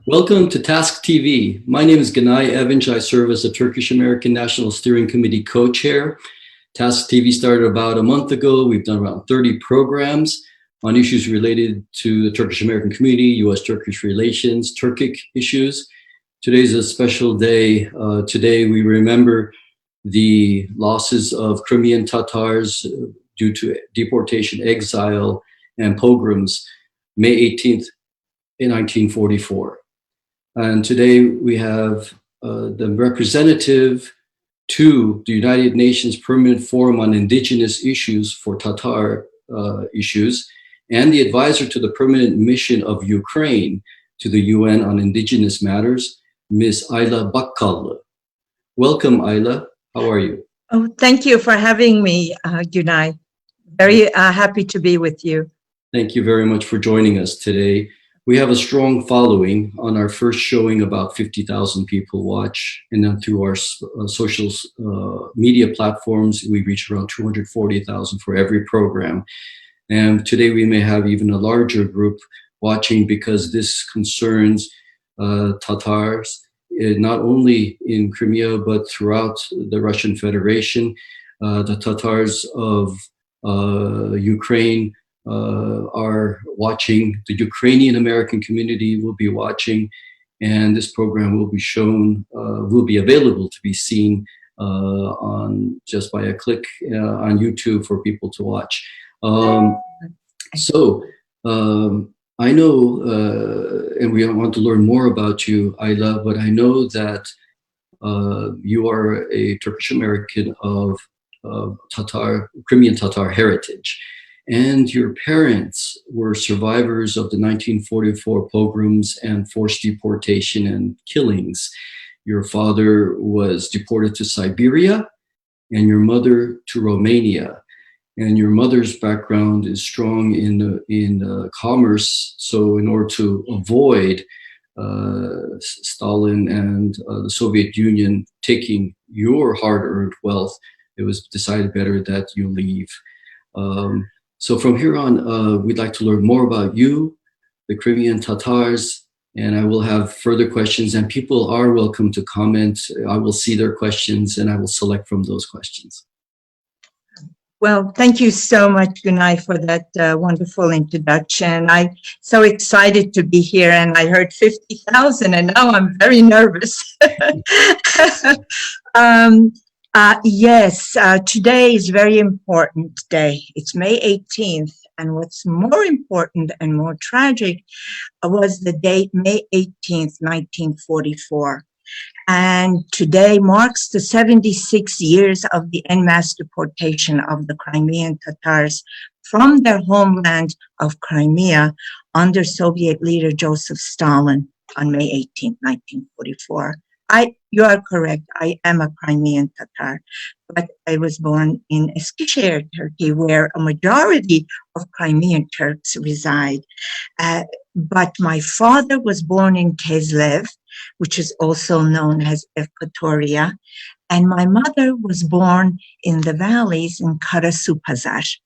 Welcome to TASCTV. My name is Ganay Evinç. I serve as the Turkish American National Steering Committee co-chair. TASCTV started about a month ago. We've done around 30 programs on issues related to the Turkish American community, U.S.-Turkish relations, Turkic issues. Today's a special day. Today we remember the losses of Crimean Tatars due to deportation, exile, and pogroms, May 18th in 1944. And today we have the representative to the United Nations Permanent Forum on Indigenous Issues for Tatar issues, and the advisor to the Permanent Mission of Ukraine to the UN on Indigenous Matters, Ms. Ayla Bakkallı. Welcome, Ayla. How are you? Oh, thank you for having me, Günay. Very happy to be with you. Thank you very much for joining us today. We have a strong following. On our first showing, about 50,000 people watch, and then through our social media platforms, we reach around 240,000 for every program. And today we may have even a larger group watching because this concerns Tatars, not only in Crimea, but throughout the Russian Federation. The Tatars of Ukraine are watching. The Ukrainian American community will be watching, and this program will be shown, will be available to be seen on just by a click on YouTube for people to watch. I know, and we want to learn more about you, Ayla, but I know that you are a Turkish American of Crimean Tatar heritage. And your parents were survivors of the 1944 pogroms and forced deportation and killings. Your father was deported to Siberia and your mother to Romania. And your mother's background is strong in commerce. So in order to avoid Stalin and the Soviet Union taking your hard-earned wealth, it was decided better that you leave. So from here on, we'd like to learn more about you, the Crimean Tatars, and I will have further questions, and people are welcome to comment. I will see their questions and I will select from those questions. Well, thank you so much, Günay, for that wonderful introduction. I'm so excited to be here, and I heard 50,000, and now I'm very nervous. Yes, today is a very important day. It's May 18th, and what's more important and more tragic was the date May 18th, 1944. And today marks the 76 years of the en masse deportation of the Crimean Tatars from their homeland of Crimea under Soviet leader Joseph Stalin on May 18, 1944. You are correct, I am a Crimean Tatar, but I was born in Eskişehir, Turkey, where a majority of Crimean Turks reside. But my father was born in Kezlev, which is also known as Evpatoria, and my mother was born in the valleys in Karasupazar.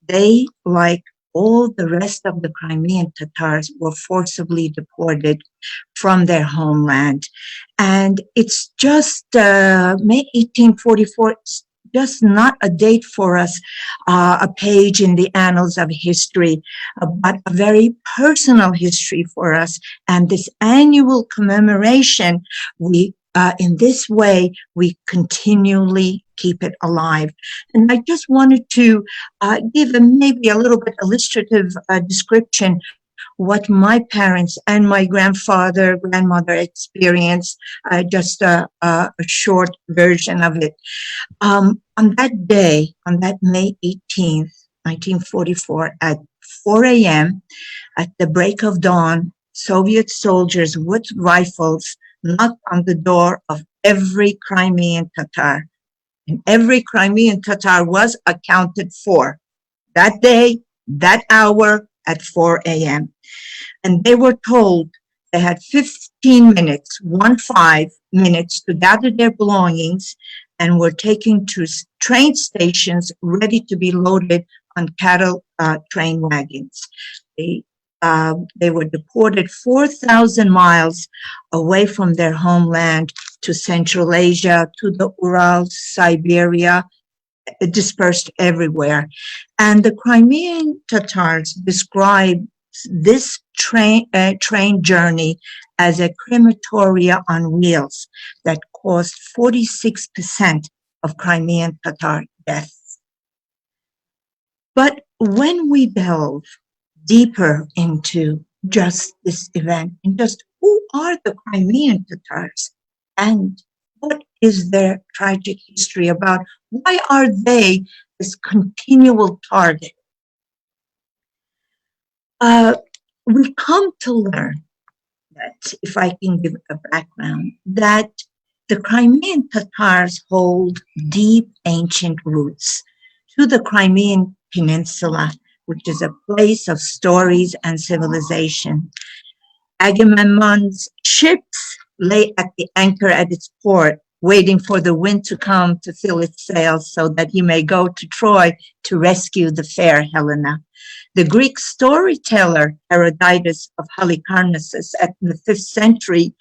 They, like all the rest of the Crimean Tatars, were forcibly deported from their homeland. And it's just May 1844, it's just not a date for us, a page in the annals of history, but a very personal history for us. And this annual commemoration, in this way, we continually keep it alive. And I just wanted to give maybe a little bit illustrative description what my parents and my grandmother experienced, just a short version of it. On that day, on that May 18th, 1944, at 4 a.m., at the break of dawn, Soviet soldiers with rifles knocked on the door of every Crimean Tatar. And every Crimean Tatar was accounted for that day, that hour, at 4 a.m. And they were told they had 15 minutes, 15 minutes, to gather their belongings and were taken to train stations ready to be loaded on cattle train wagons. They they were deported 4,000 miles away from their homeland to Central Asia, to the Urals, Siberia, dispersed everywhere. And the Crimean Tatars describe this train journey as a crematoria on wheels that caused 46% of Crimean Tatar deaths. But when we delve deeper into just this event and just who are the Crimean Tatars and what is their tragic history about, why are they this continual target? We come to learn that, if I can give a background, that the Crimean Tatars hold deep ancient roots to the Crimean Peninsula, which is a place of stories and civilization. Agamemnon's ships lay at the anchor at its port, waiting for the wind to come to fill its sails so that he may go to Troy to rescue the fair Helena. The Greek storyteller Herodotus of Halicarnassus at the 5th century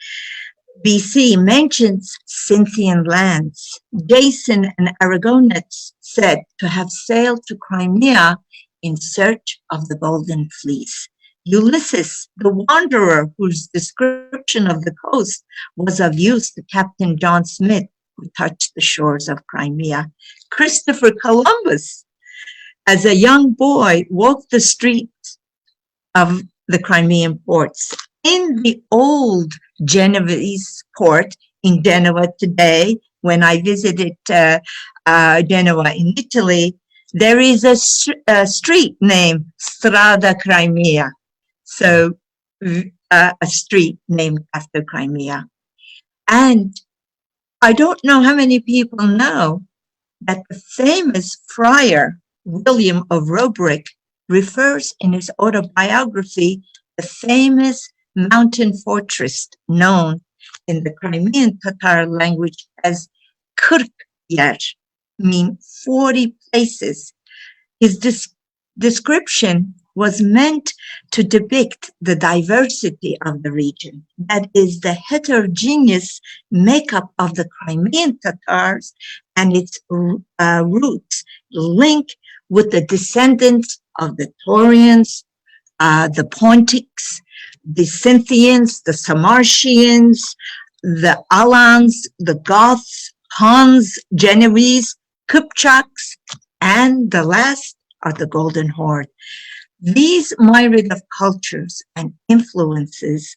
BC mentions Scythian lands. Jason and Aragonets said to have sailed to Crimea in search of the Golden Fleece. Ulysses, the wanderer whose description of the coast was of use to Captain John Smith, who touched the shores of Crimea. Christopher Columbus, as a young boy, walked the streets of the Crimean ports. In the old Genoese port in Genoa today, when I visited Genoa in Italy, there is a street named Strada Crimea. So a street named after Crimea. And I don't know how many people know that the famous friar William of Robrick refers in his autobiography the famous mountain fortress known in the Crimean Tatar language as Kırk-yer, meaning 40 places. His description was meant to depict the diversity of the region, that is, the heterogeneous makeup of the Crimean Tatars and its roots link with the descendants of the Taurians, the Pontics, the Scythians, the Sarmatians, the Alans, the Goths, Huns, Genoese, Kypchaks, and the last are the Golden Horde. These myriad of cultures and influences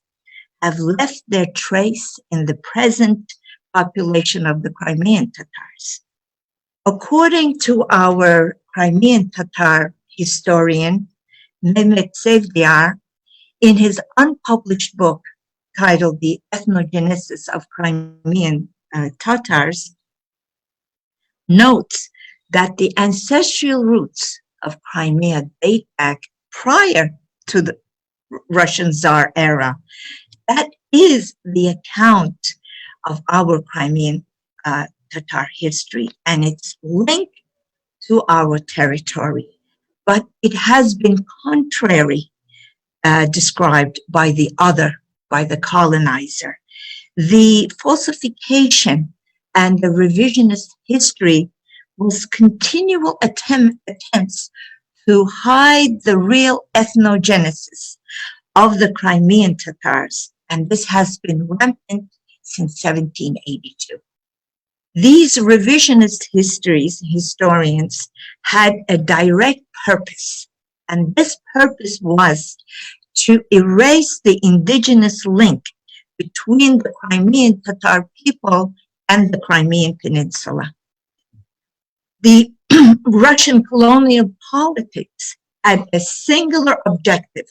have left their trace in the present population of the Crimean Tatars. According to our Crimean Tatar historian, Mehmet Sevdiar, in his unpublished book titled The Ethnogenesis of Crimean Tatars, notes that the ancestral roots of Crimea date back prior to the Russian Tsar era. That is the account of our Crimean Tatar history and its link to our territory. But it has been contrary described by the colonizer. The falsification and the revisionist history was continual attempts to hide the real ethnogenesis of the Crimean Tatars, and this has been rampant since 1782. These revisionist historians had a direct purpose, and this purpose was to erase the indigenous link between the Crimean Tatar people and the Crimean Peninsula. The Russian colonial politics had a singular objective,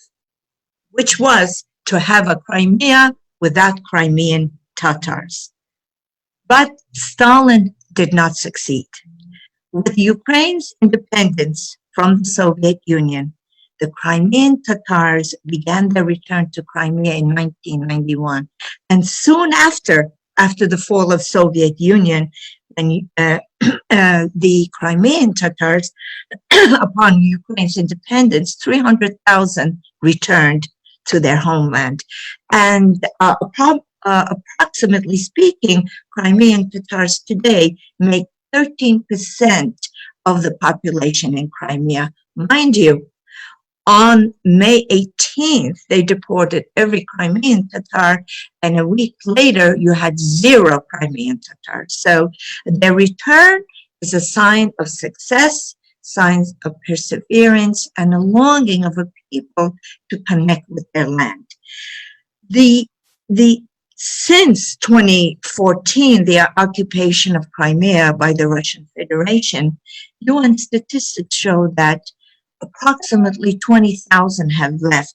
which was to have a Crimea without Crimean Tatars. But Stalin did not succeed. With Ukraine's independence from the Soviet Union, the Crimean Tatars began their return to Crimea in 1991. And soon after, after the fall of Soviet Union, and the Crimean Tatars, upon Ukraine's independence, 300,000 returned to their homeland. And approximately speaking, Crimean Tatars today make 13% of the population in Crimea. Mind you, on May 18th, they deported every Crimean Tatar, and a week later, you had 0 Crimean Tatars. So their return is a sign of success, signs of perseverance, and a longing of a people to connect with their land. Since 2014, the occupation of Crimea by the Russian Federation, UN statistics show that approximately 20,000 have left,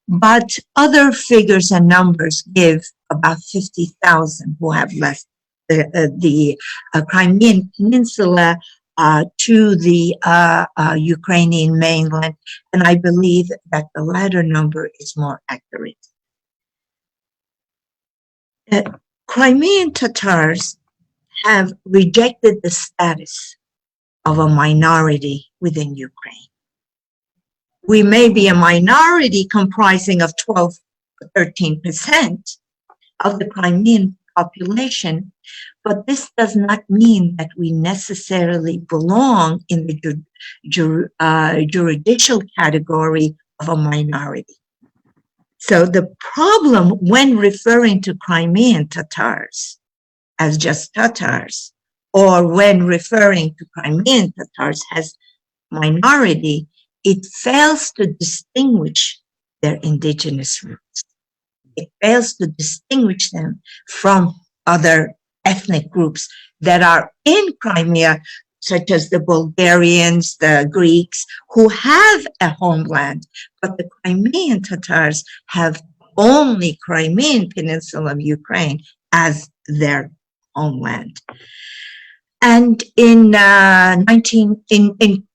but other figures and numbers give about 50,000 who have left the Crimean Peninsula to the Ukrainian mainland, and I believe that the latter number is more accurate. Crimean Tatars have rejected the status of a minority within Ukraine. We may be a minority comprising of 12 or 13% of the Crimean population, but this does not mean that we necessarily belong in the juridical category of a minority. So the problem when referring to Crimean Tatars as just Tatars, or when referring to Crimean Tatars as minority, it fails to distinguish their indigenous roots. It fails to distinguish them from other ethnic groups that are in Crimea, such as the Bulgarians, the Greeks, who have a homeland, but the Crimean Tatars have only Crimean Peninsula of Ukraine as their homeland. And in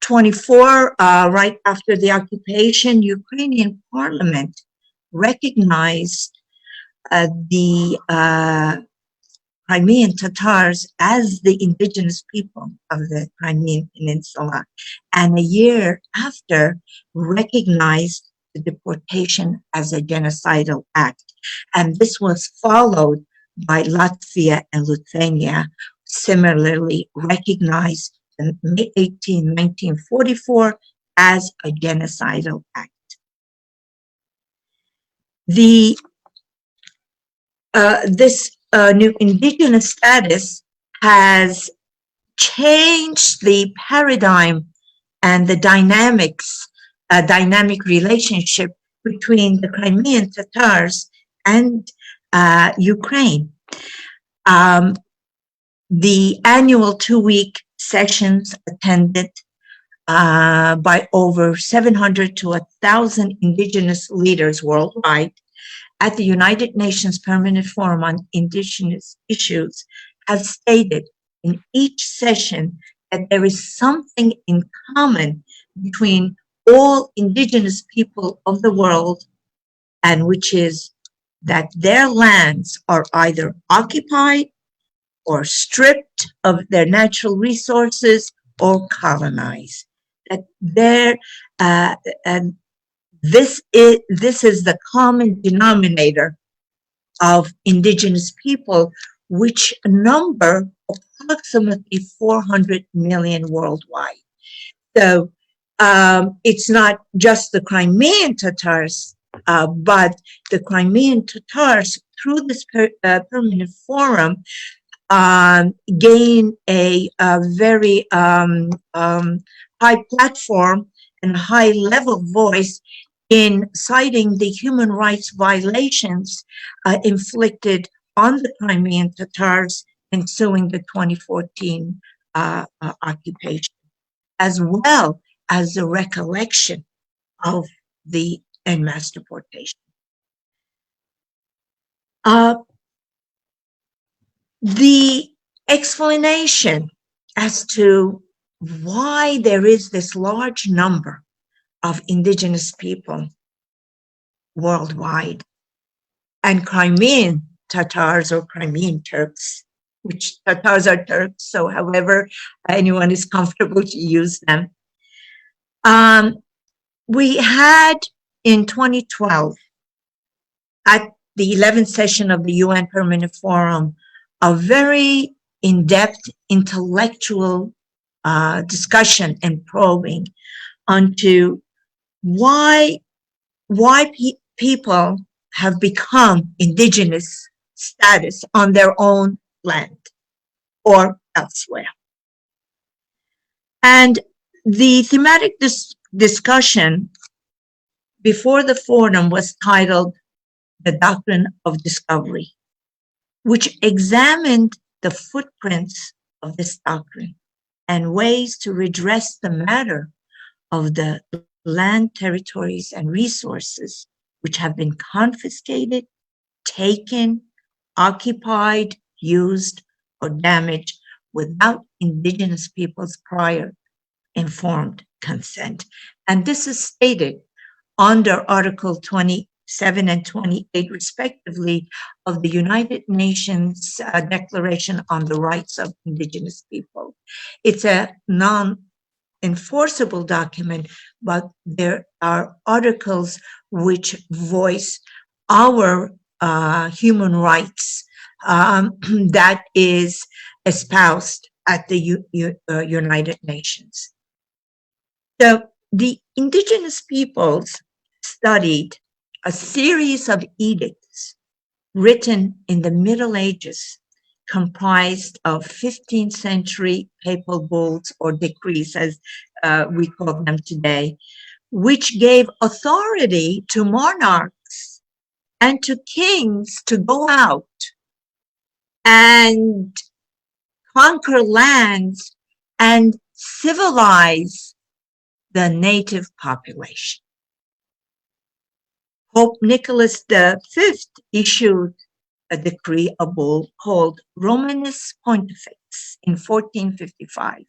24, right after the occupation, Ukrainian parliament recognized the Crimean Tatars as the indigenous people of the Crimean Peninsula, and a year after recognized the deportation as a genocidal act. And this was followed by Latvia and Lithuania, similarly recognized on May 18, 1944 as a genocidal act. This new indigenous status has changed the paradigm and the dynamic relationship between the Crimean Tatars and Ukraine. The annual 2-week sessions attended by over 700 to 1,000 indigenous leaders worldwide at the United Nations Permanent Forum on Indigenous Issues have stated in each session that there is something in common between all indigenous people of the world, and which is that their lands are either occupied or stripped of their natural resources or colonized. That this is the common denominator of indigenous people, which number approximately 400 million worldwide. So it's not just the Crimean Tatars, but the Crimean Tatars, through this permanent forum, gain a very high platform and high-level voice in citing the human rights violations inflicted on the Crimean Tatars ensuing the 2014 occupation, as well as the recollection of the en masse deportation. The explanation as to why there is this large number of indigenous people worldwide, and Crimean Tatars or Crimean Turks, which Tatars are Turks, so however anyone is comfortable to use them. We had in 2012, at the 11th session of the UN Permanent Forum, a very in-depth intellectual discussion and probing onto why people have become indigenous status on their own land or elsewhere. And the thematic discussion before the forum was titled The Doctrine of Discovery, which examined the footprints of this doctrine and ways to redress the matter of the land, territories, and resources which have been confiscated, taken, occupied, used, or damaged without indigenous peoples' prior informed consent. And this is stated under Article 27 and 28, respectively, of the United Nations Declaration on the Rights of Indigenous People. It's a non-enforceable document, but there are articles which voice our human rights that is espoused at the United Nations. So the indigenous peoples studied a series of edicts written in the Middle Ages, comprised of 15th century papal bulls or decrees, as we call them today, which gave authority to monarchs and to kings to go out and conquer lands and civilize the native population. Pope Nicholas V issued a decree, a bull called Romanus Pontifex in 1455,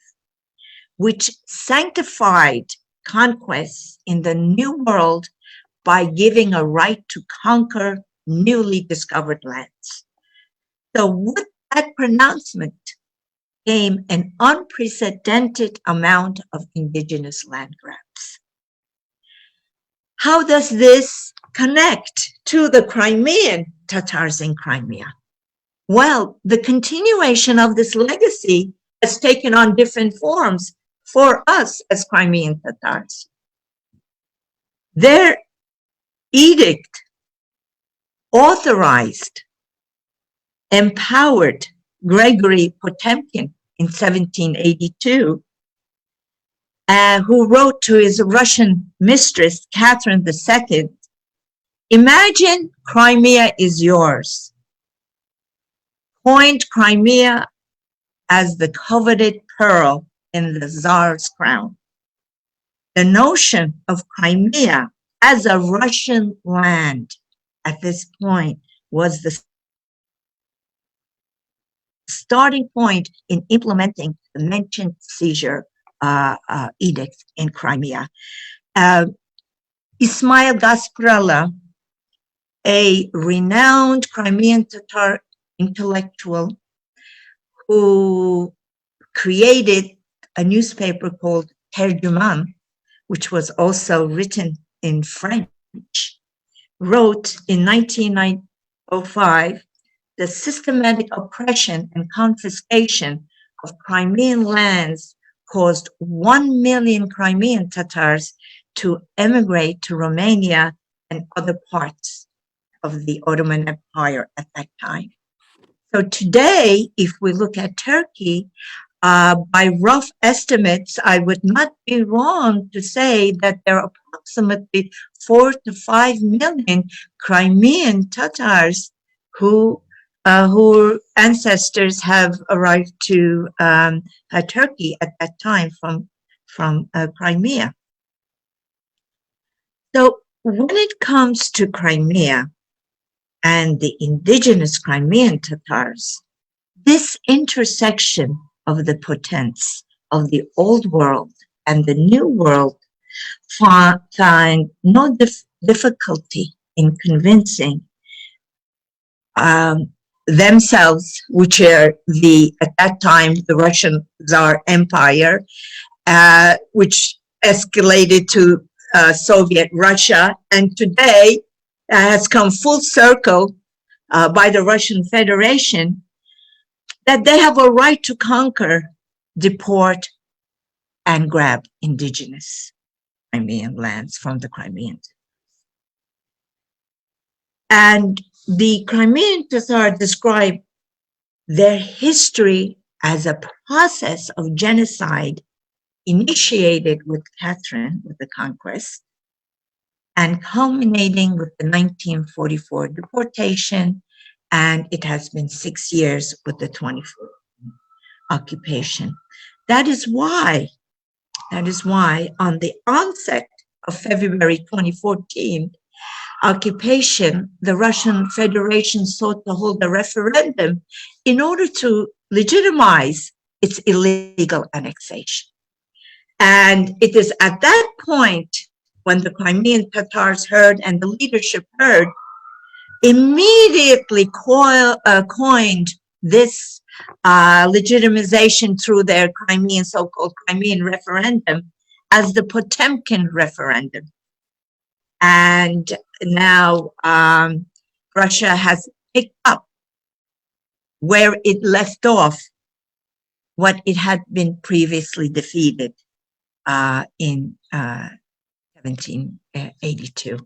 which sanctified conquests in the New World by giving a right to conquer newly discovered lands. So with that pronouncement came an unprecedented amount of indigenous land grabs. How does this connect to the Crimean Tatars in Crimea? Well, the continuation of this legacy has taken on different forms for us as Crimean Tatars. Their edict authorized, empowered Gregory Potemkin in 1782, who wrote to his Russian mistress, Catherine II, "Imagine Crimea is yours. Point Crimea as the coveted pearl in the Tsar's crown." The notion of Crimea as a Russian land at this point was the starting point in implementing the mentioned seizure edict in Crimea. Ismail Gasparilla, a renowned Crimean Tatar intellectual who created a newspaper called Terjuman, which was also written in French, wrote in 1905, "The systematic oppression and confiscation of Crimean lands caused 1 million Crimean Tatars to emigrate to Romania and other parts of the Ottoman Empire at that time." So today, if we look at Turkey, by rough estimates, I would not be wrong to say that there are approximately 4 to 5 million Crimean Tatars who ancestors have arrived to Turkey at that time from Crimea. So when it comes to Crimea and the indigenous Crimean Tatars, this intersection of the potence of the old world and the new world find no difficulty in convincing themselves, which are at that time, the Russian Tsar Empire, which escalated to Soviet Russia, and today has come full circle by the Russian Federation, that they have a right to conquer, deport, and grab indigenous Crimean lands from the Crimeans. And the Crimean Tatars describe their history as a process of genocide initiated with Catherine, with the conquest, and culminating with the 1944 deportation, and it has been 6 years with the 24 occupation. That is why on the onset of February 2014 occupation, the Russian Federation sought to hold a referendum in order to legitimize its illegal annexation. And it is at that point when the Crimean Tatars heard and the leadership heard, immediately coined this legitimization through their Crimean, so-called Crimean referendum as the Potemkin referendum. And now Russia has picked up where it left off what it had been previously defeated in 1782.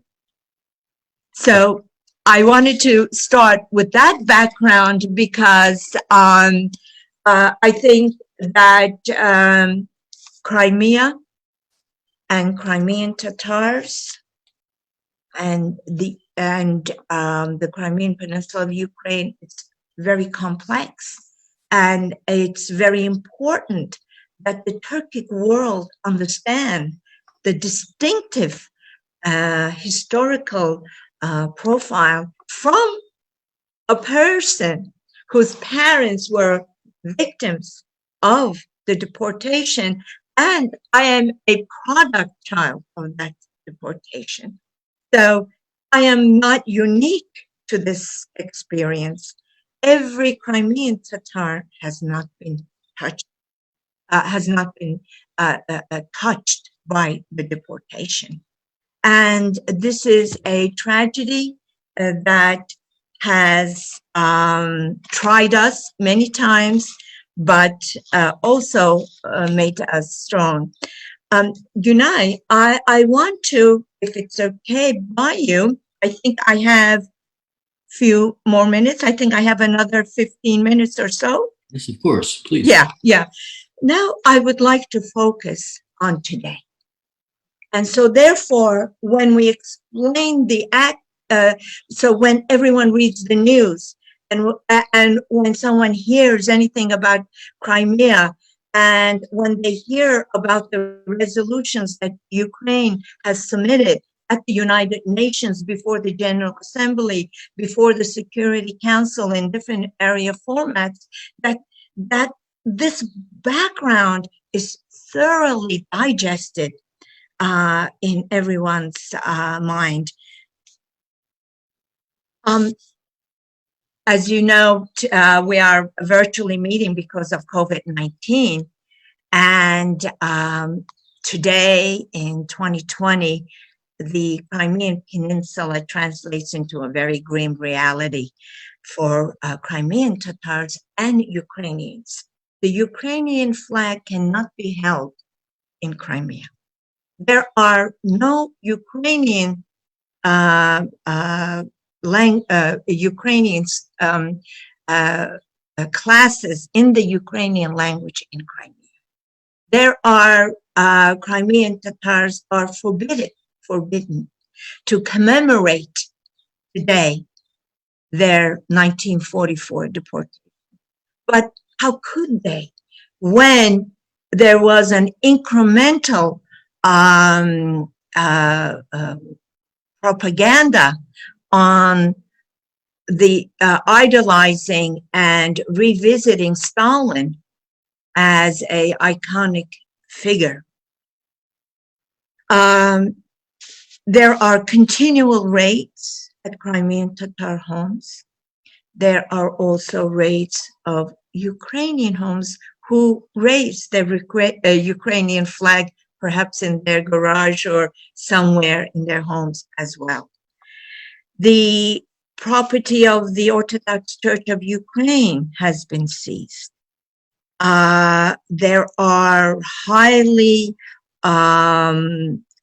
So I wanted to start with that background because I think that Crimea and Crimean Tatars and the Crimean Peninsula of Ukraine, it's very complex, and it's very important that the Turkic world understand the distinctive historical profile from a person whose parents were victims of the deportation, and I am a product child of that deportation. So I am not unique to this experience. Every Crimean Tatar has not been touched by the deportation. And this is a tragedy that has tried us many times, but also made us strong. Gunay, I want to, if it's okay by you, I think I have a few more minutes. I think I have another 15 minutes or so. Yes, of course, please. Yeah. Now I would like to focus on today. And so therefore, when we explain the act, so when everyone reads the news and when someone hears anything about Crimea, and when they hear about the resolutions that Ukraine has submitted at the United Nations, before the General Assembly, before the Security Council in different area formats, that this background is thoroughly digested in everyone's mind. As you know, we are virtually meeting because of COVID-19. And today in 2020, the Crimean Peninsula translates into a very grim reality for Crimean Tatars and Ukrainians. The Ukrainian flag cannot be held in Crimea. There are no Ukrainian classes in the Ukrainian language in Crimea. There are Crimean Tatars are forbidden to commemorate today their 1944 deportation. But how could they, when there was an incremental propaganda on the idolizing and revisiting Stalin as an iconic figure? There are continual raids at Crimean Tatar homes. there are also raids of Ukrainian homes who raise the Ukrainian flag, perhaps in their garage or somewhere in their homes as well. The property of the Orthodox Church of Ukraine has been seized. There are highly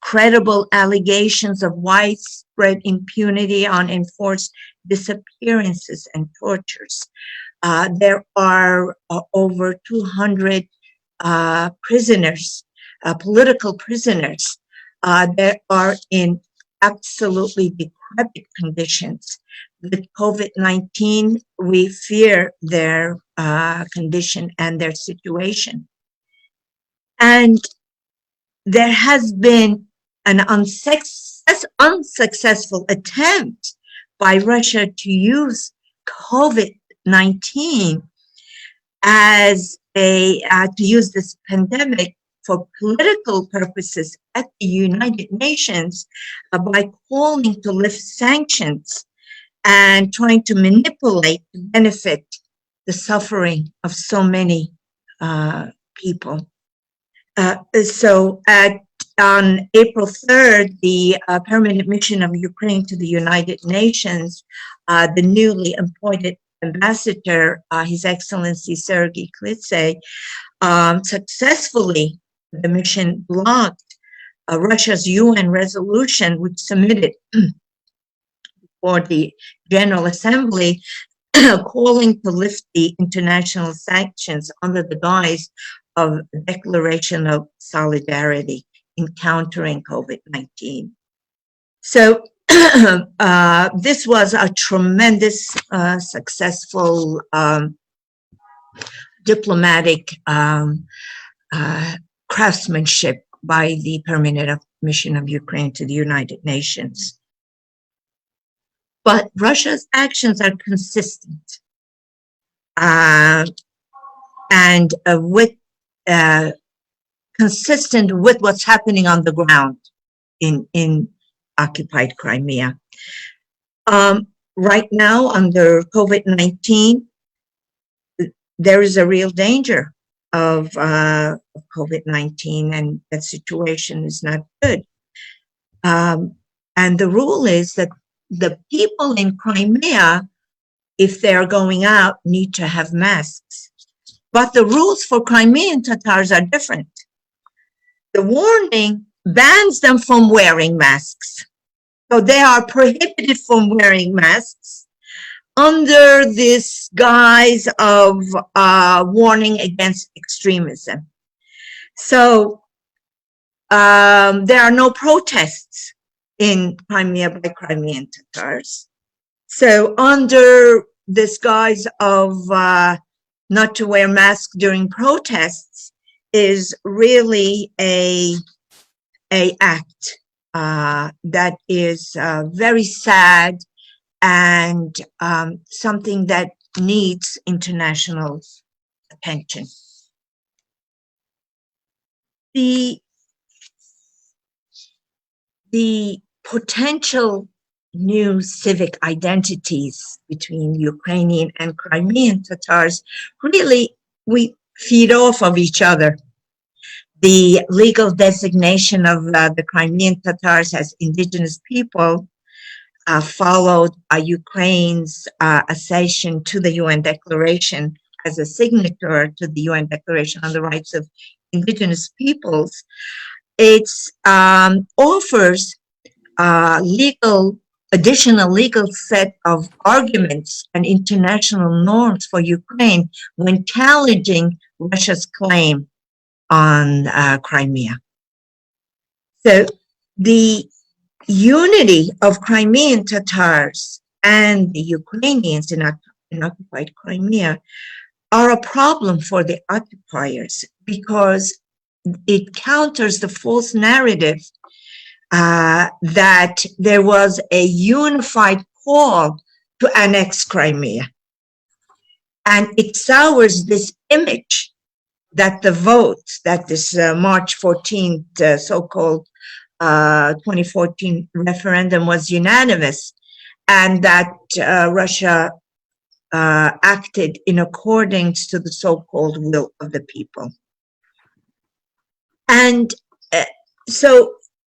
credible allegations of widespread impunity on enforced disappearances and tortures. There are over 200 prisoners, political prisoners. That are in absolutely decrepit conditions. With COVID-19, we fear their condition and their situation. And there has been an unsuccessful attempt by Russia to use COVID-19 as to use this pandemic for political purposes at the United Nations by calling to lift sanctions and trying to manipulate to benefit the suffering of so many people. On April 3rd, the Permanent Mission of Ukraine to the United Nations, the newly appointed ambassador, His Excellency Sergei Klitse, successfully, the mission blocked Russia's UN resolution, which submitted for the General Assembly, calling to lift the international sanctions under the guise of a declaration of solidarity in countering COVID-19. So this was a tremendous, successful diplomatic craftsmanship by the Permanent Mission of Ukraine to the United Nations. But Russia's actions are consistent and consistent with what's happening on the ground in occupied Crimea. Right now, under COVID-19, there is a real danger of COVID-19, and that situation is not good. And the rule is that the people in Crimea, if they're going out, need to have masks. But the rules for Crimean Tatars are different. The warning bans them from wearing masks. So they are prohibited from wearing masks under this guise of warning against extremism. So there are no protests in Crimea by Crimean Tatars. So under this guise of not to wear masks during protests is really a act that is very sad and something that needs international attention. The potential new civic identities between Ukrainian and Crimean Tatars really, we feed off of each other. The legal designation of the Crimean Tatars as indigenous people followed Ukraine's accession to the UN Declaration as a signature to the UN Declaration on the Rights of Indigenous Peoples. It offers additional legal set of arguments and international norms for Ukraine when challenging Russia's claim on Crimea. So the unity of Crimean Tatars and the Ukrainians in occupied Crimea are a problem for the occupiers because it counters the false narrative that there was a unified call to annex Crimea. And it sours this image that the votes, that this March 14th so-called 2014 referendum was unanimous, and that Russia acted in accordance to the so-called will of the people. And so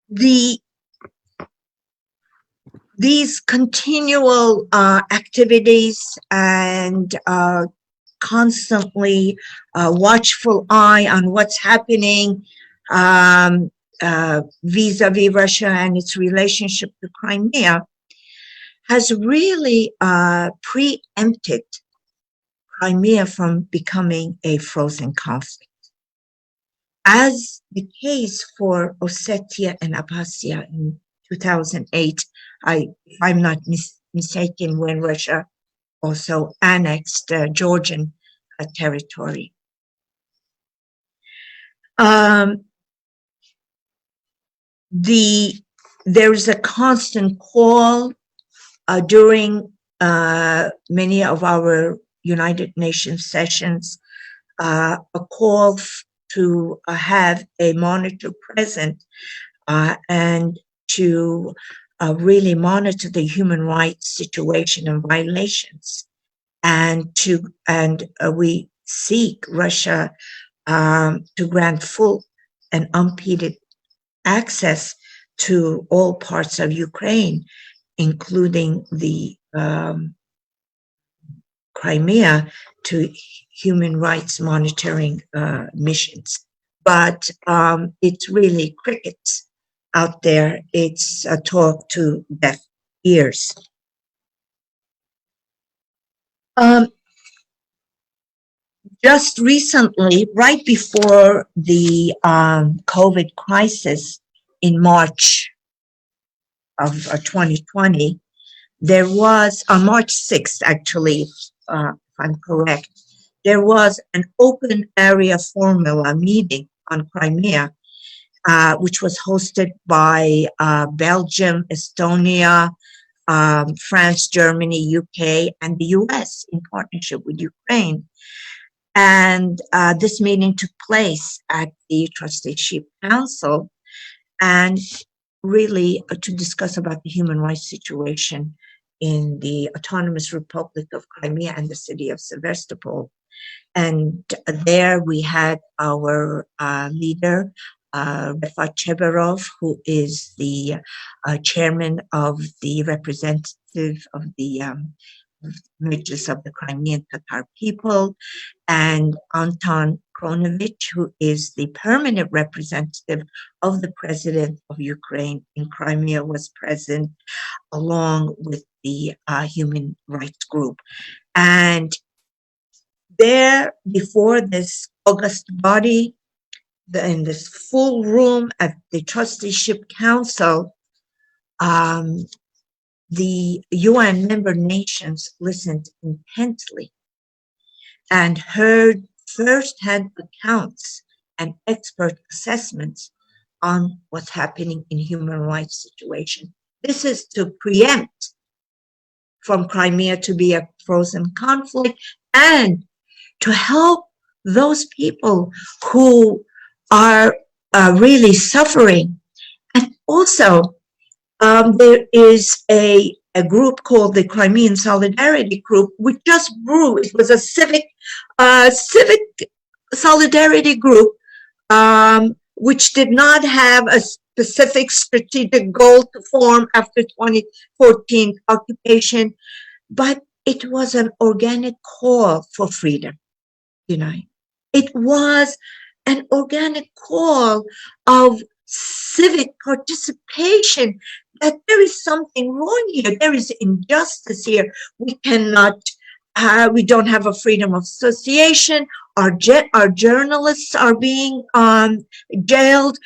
these continual activities and constantly watchful eye on what's happening vis-a-vis Russia and its relationship to Crimea has really preempted Crimea from becoming a frozen conflict. As the case for Ossetia and Abkhazia in 2008, if I'm not mistaken, when Russia also annexed Georgian territory. There's a constant call during many of our United Nations sessions, a call to have a monitor present and to really monitor the human rights situation and violations, and we seek Russia to grant full and unimpeded access to all parts of Ukraine, including the Crimea, to human rights monitoring missions. But it's really crickets out there. It's a talk to deaf ears. Just recently, right before the COVID crisis in March of 2020, there was, on March 6th, actually, if I'm correct, there was an open area formula meeting on Crimea, which was hosted by Belgium, Estonia, France, Germany, UK, and the US in partnership with Ukraine. And this meeting took place at the Trusteeship Council, and really to discuss about the human rights situation in the Autonomous Republic of Crimea and the city of Sevastopol. And there we had our leader, Refat Chebarov, who is the chairman of the representative of the Majlis of the Crimean Tatar people, and Anton Kronovich, who is the permanent representative of the president of Ukraine in Crimea, was present, along with the human rights group. And there, before this august body, in this full room at the Trusteeship Council, the UN member nations listened intently and heard first-hand accounts and expert assessments on what's happening in human rights situation. This is to preempt from Crimea to be a frozen conflict, and to help those people who are really suffering. And also, there is a group called the Crimean Solidarity Group, which just grew. It was a civic solidarity group, which did not have a specific strategic goal to form after 2014 occupation, but it was an organic call for freedom. You know, it was an organic call of civic participation, that there is something wrong here. There is injustice here. We cannot, we don't have a freedom of association. Our journalists are being jailed.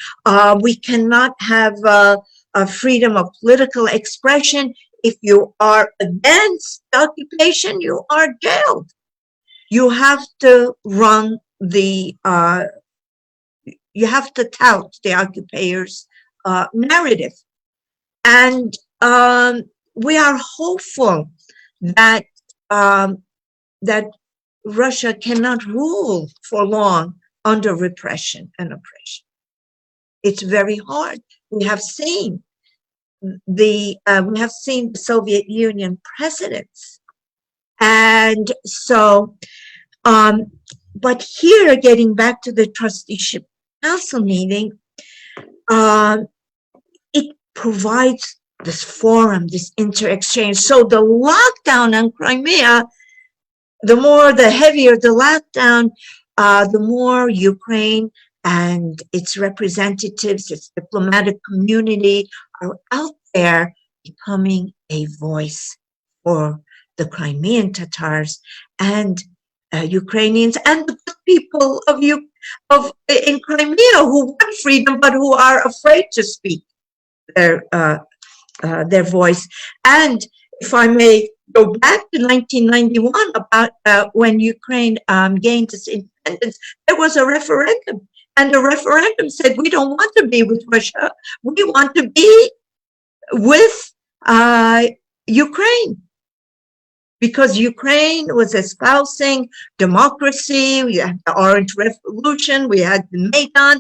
We cannot have a freedom of political expression. If you are against the occupation, you are jailed. You have to run the, you have to tout the occupiers' narrative. And we are hopeful that that Russia cannot rule for long under repression and oppression. It's very hard. We have seen the Soviet Union presidents And so, but here, getting back to the trusteeship council meeting, it provides this forum, this inter-exchange. So the lockdown on Crimea, the heavier the lockdown, the more Ukraine and its representatives, its diplomatic community are out there becoming a voice for the Crimean Tatars and Ukrainians and the people in Crimea who want freedom but who are afraid to speak their voice. And if I may go back to 1991, about when Ukraine gained its independence, there was a referendum, and the referendum said, we don't want to be with Russia, we want to be with Ukraine. Because Ukraine was espousing democracy, we had the Orange Revolution, we had the Maidan,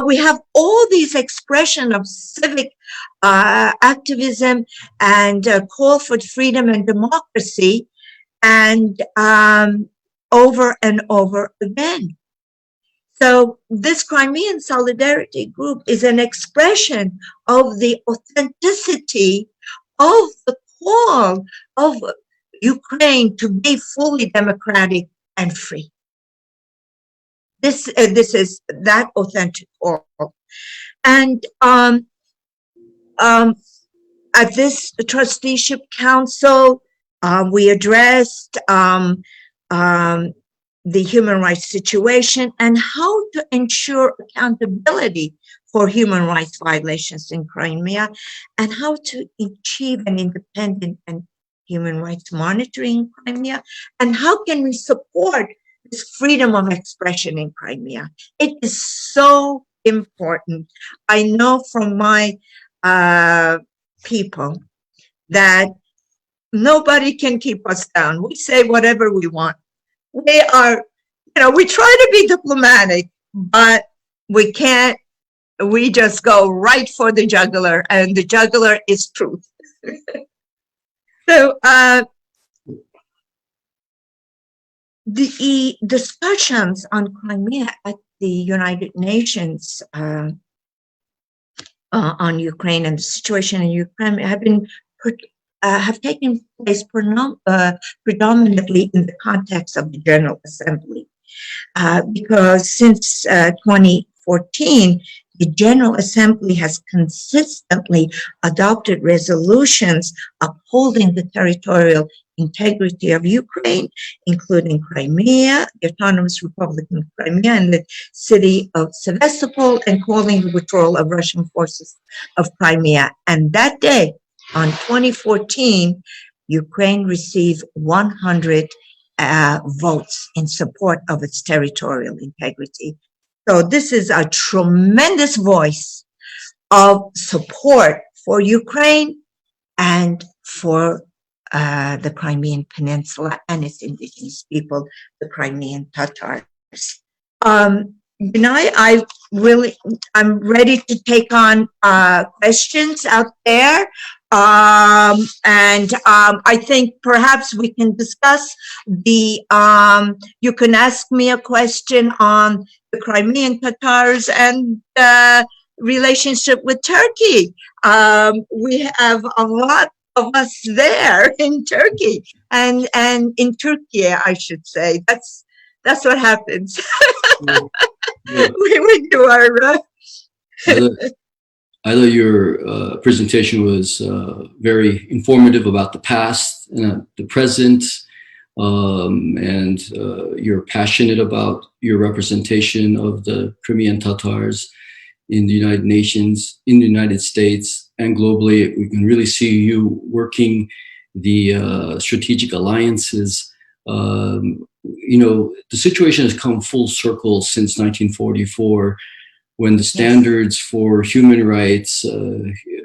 we have all these expressions of civic activism and call for freedom and democracy, and over and over again. So this Crimean Solidarity Group is an expression of the authenticity of the call of Ukraine to be fully democratic and free. This is that authentic call. And at this trusteeship council, we addressed the human rights situation and how to ensure accountability for human rights violations in Crimea, and how to achieve an independent and human rights monitoring in Crimea, and how can we support this freedom of expression in Crimea. It is so important. I know from my people that nobody can keep us down. We say whatever we want. We are, we try to be diplomatic, but we can't. We just go right for the jugular, and the jugular is truth. So the discussions on Crimea at the United Nations on Ukraine and the situation in Ukraine have taken place predominantly in the context of the General Assembly, because since 2014, the General Assembly has consistently adopted resolutions upholding the territorial integrity of Ukraine, including Crimea, the Autonomous Republic of Crimea, and the city of Sevastopol, and calling the withdrawal of Russian forces of Crimea. And that day, on 2014, Ukraine received 100 votes in support of its territorial integrity. So this is a tremendous voice of support for Ukraine and for the Crimean Peninsula and its indigenous people, the Crimean Tatars. I'm ready to take on questions out there. I think perhaps we can discuss you can ask me a question on the Crimean Tatars and relationship with Turkey. We have a lot of us there in Turkey and in Turkey, I should say. That's what happens. Yeah. we do our. I thought your presentation was very informative about the past and the present, and you're passionate about your representation of the Crimean Tatars in the United Nations, in the United States, and globally. We can really see you working the strategic alliances. The situation has come full circle since 1944, when the standards for human rights,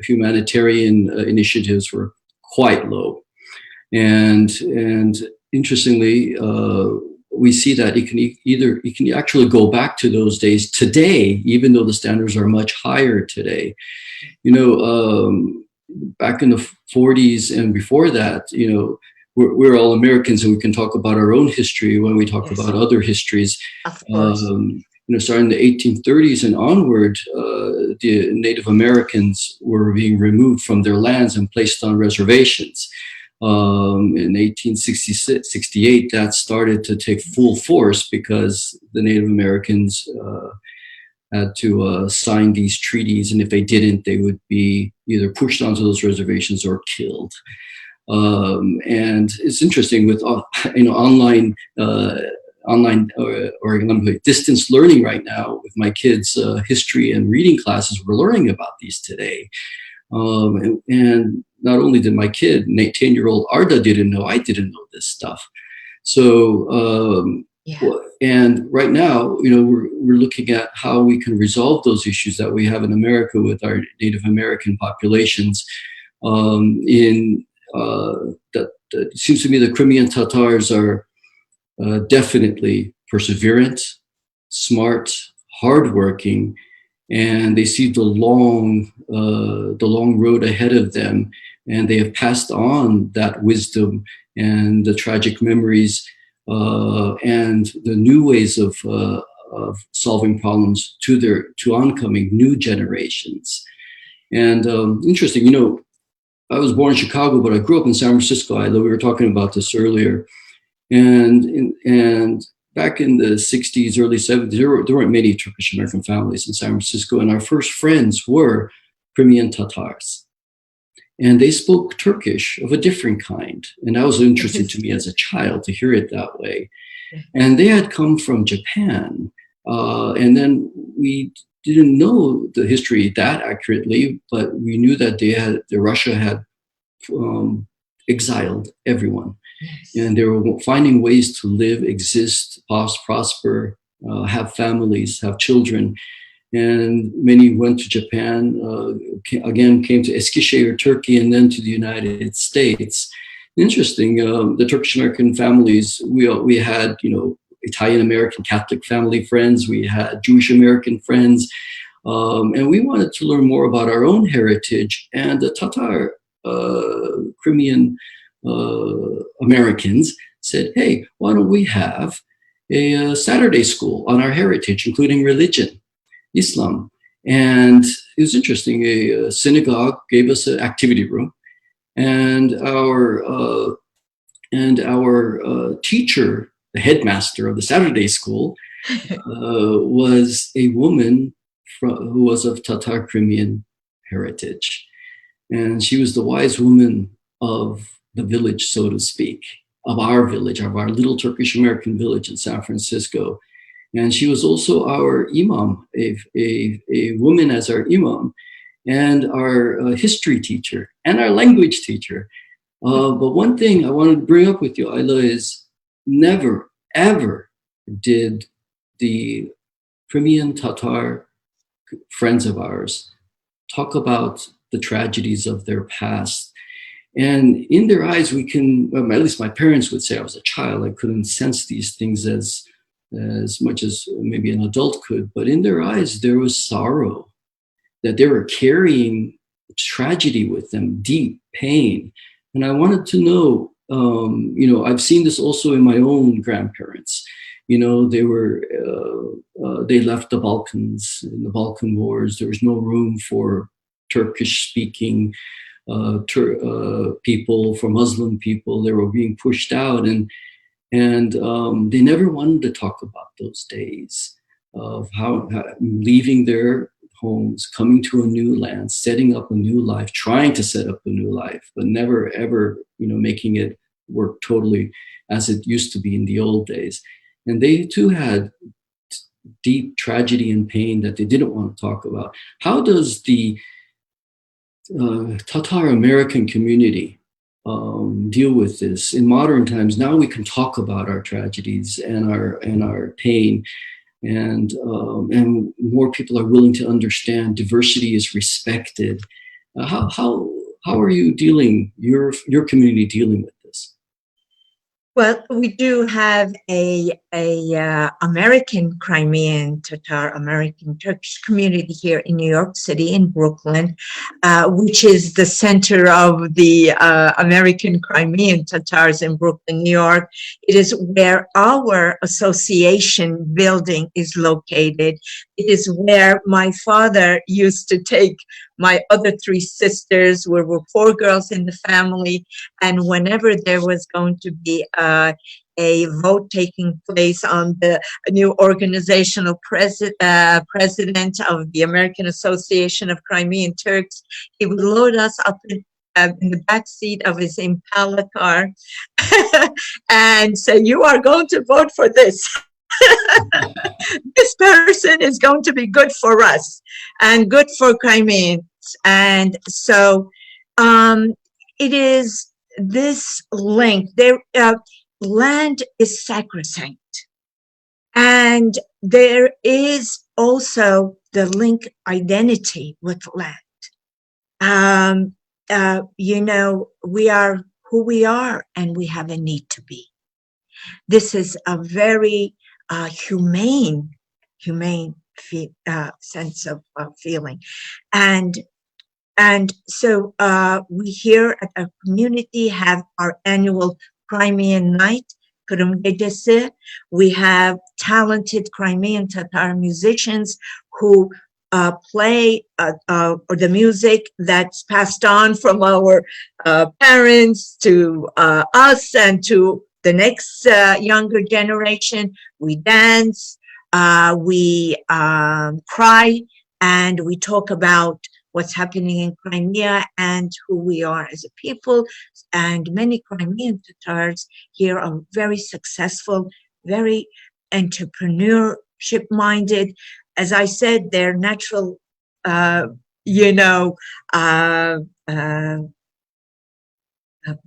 humanitarian initiatives were quite low. And interestingly, we see that it can actually go back to those days today, even though the standards are much higher today. Back in the 40s and before that, we're all Americans and we can talk about our own history when we talk Yes. about other histories. Of course. Starting in the 1830s and onward, the Native Americans were being removed from their lands and placed on reservations. In 1866, 68, that started to take full force because the Native Americans had to sign these treaties, and if they didn't, they would be either pushed onto those reservations or killed. And it's interesting with online or distance learning right now with my kids' history and reading classes. We're learning about these today, and not only did my kid, 10-year-old Arda, didn't know, I didn't know this stuff. So. And right now, we're looking at how we can resolve those issues that we have in America with our Native American populations. It seems to me the Crimean Tatars are definitely perseverant, smart, hardworking, and they see the long road ahead of them, and they have passed on that wisdom and the tragic memories. And the new ways of solving problems to oncoming new generations. And interesting, I was born in Chicago, but I grew up in San Francisco. We were talking about this earlier. And back in the 60s, early 70s, there weren't many Turkish American families in San Francisco. And our first friends were Crimean Tatars. And they spoke Turkish of a different kind. And that was interesting to me as a child to hear it that way. And they had come from Japan. And then we didn't know the history that accurately, but we knew that Russia had exiled everyone. Yes. And they were finding ways to live, exist, prosper, have families, have children. And many went to Japan, came to Eskişehir, Turkey, and then to the United States. Interesting, the Turkish American families, we had, Italian American Catholic family friends, we had Jewish American friends, and we wanted to learn more about our own heritage. And the Tatar Crimean Americans said, hey, why don't we have a Saturday school on our heritage, including religion? Islam. And it was interesting. A synagogue gave us an activity room, and our teacher, the headmaster of the Saturday school, was a woman who was of Tatar Crimean heritage, and she was the wise woman of the village, so to speak, of our village, of our little Turkish American village in San Francisco. And she was also our imam, a woman as our imam, and our history teacher, and our language teacher. But one thing I wanted to bring up with you, Ayla, is never, ever did the Crimean Tatar friends of ours talk about the tragedies of their past. And in their eyes, we can, at least my parents would say, I was a child, I couldn't sense these things as much as maybe an adult could, but in their eyes, there was sorrow, that they were carrying tragedy with them, deep pain. And I wanted to know, I've seen this also in my own grandparents. They left the Balkans in the Balkan Wars. There was no room for Turkish-speaking people, for Muslim people. They were being pushed out, and they never wanted to talk about those days of how leaving their homes, coming to a new land, setting up a new life, trying to set up a new life, but never ever, making it work totally as it used to be in the old days. And they too had deep tragedy and pain that they didn't want to talk about. How does the Tatar American community deal with this in modern times? Now we can talk about our tragedies and our pain, and more people are willing to understand. Diversity is respected. How are you dealing? Your community dealing with this? Well, we do have a American Crimean Tatar, American Turkish community here in New York City, in Brooklyn, which is the center of the American Crimean Tatars in Brooklyn, New York. It is where our association building is located. It is where my father used to take my other three sisters. We were four girls in the family, and whenever there was going to be a vote taking place on the new organizational president of the American Association of Crimean Turks, he would load us up in the back seat of his Impala car and say, "You are going to vote for this." This person is going to be good for us and good for Crimeans. And so it is this link. Land is sacrosanct. And there is also the link identity with land. You know, we are who we are and we have a need to be. This is a very humane sense of feeling. And so we here at our community have our annual Crimean Night, Kırım Gecesi. We have talented Crimean Tatar musicians who play the music that's passed on from our parents to us and to the next younger generation. We dance, we cry, and we talk about what's happening in Crimea and who we are as a people. And many Crimean Tatars here are very successful, very entrepreneurship-minded. As I said, they're natural,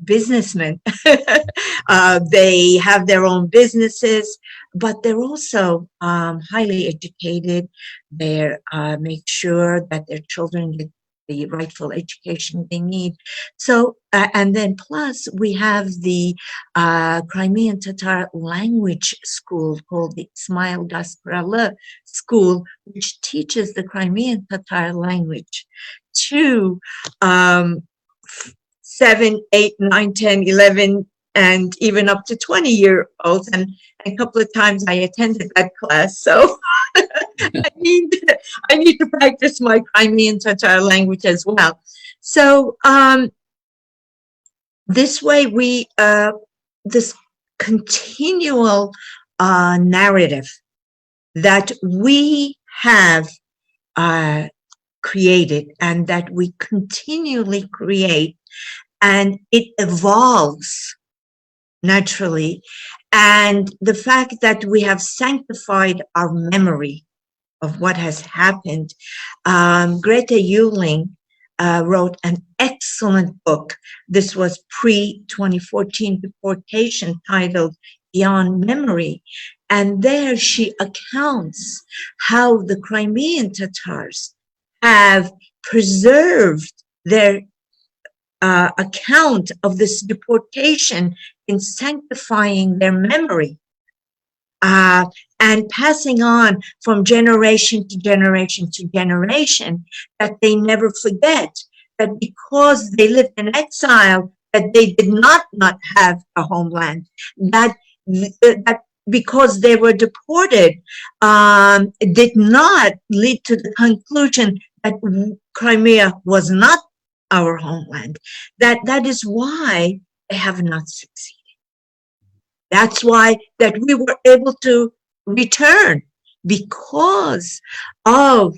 businessmen. They have their own businesses, but they're also highly educated. They make sure that their children get the rightful education they need. So, and then plus we have the Crimean Tatar language school called the İsmail Gasparalı School, which teaches the Crimean Tatar language to 7, 8, 9, 10, 11, and even up to 20-year-olds. And a couple of times I attended that class. So I need to practice my Crimean Tatar language as well. So this way we, this continual narrative that we have created and that we continually create, and it evolves naturally. And the fact that we have sanctified our memory of what has happened. Greta Yuling wrote an excellent book. This was pre-2014 deportation, titled Beyond Memory. And there she accounts how the Crimean Tatars have preserved their account of this deportation in sanctifying their memory and passing on from generation to generation to generation, that they never forget that because they lived in exile, that they did not have a homeland, that because they were deported, it did not lead to the conclusion that Crimea was not our homeland. That is why they have not succeeded. That's why that we were able to return, because of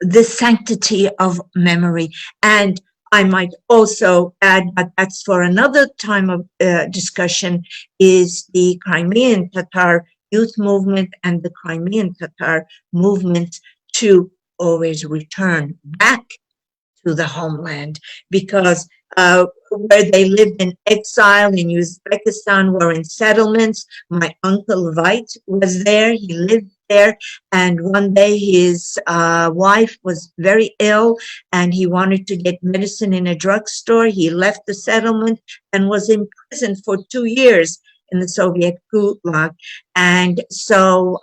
the sanctity of memory. And I might also add, but that's for another time of discussion, is the Crimean Tatar youth movement and the Crimean Tatar movement to always return back to the homeland, because where they lived in exile in Uzbekistan were in settlements. My uncle Veit was there. He lived there. And one day his wife was very ill and he wanted to get medicine in a drugstore. He left the settlement and was imprisoned for 2 years in the Soviet Gulag. And so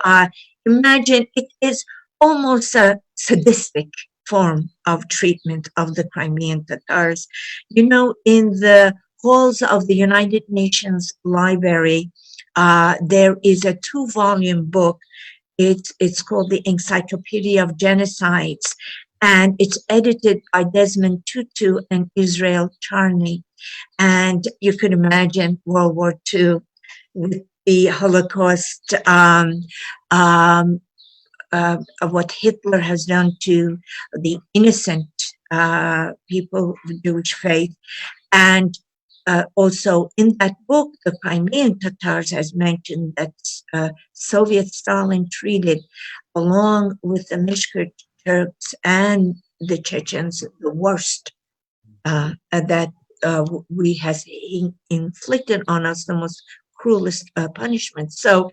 imagine, it is almost a sadistic form of treatment of the Crimean Tatars. You know, in the halls of the United Nations Library, there is a 2-volume book. It's called the Encyclopedia of Genocides, and it's edited by Desmond Tutu and Israel Charney. And you could imagine World War II with the Holocaust, of what Hitler has done to the innocent people of the Jewish faith. And also in that book, the Crimean Tatars has mentioned that Soviet Stalin treated, along with the Mishkir Turks and the Chechens, the worst that we has inflicted on us, the most cruelest punishment. So,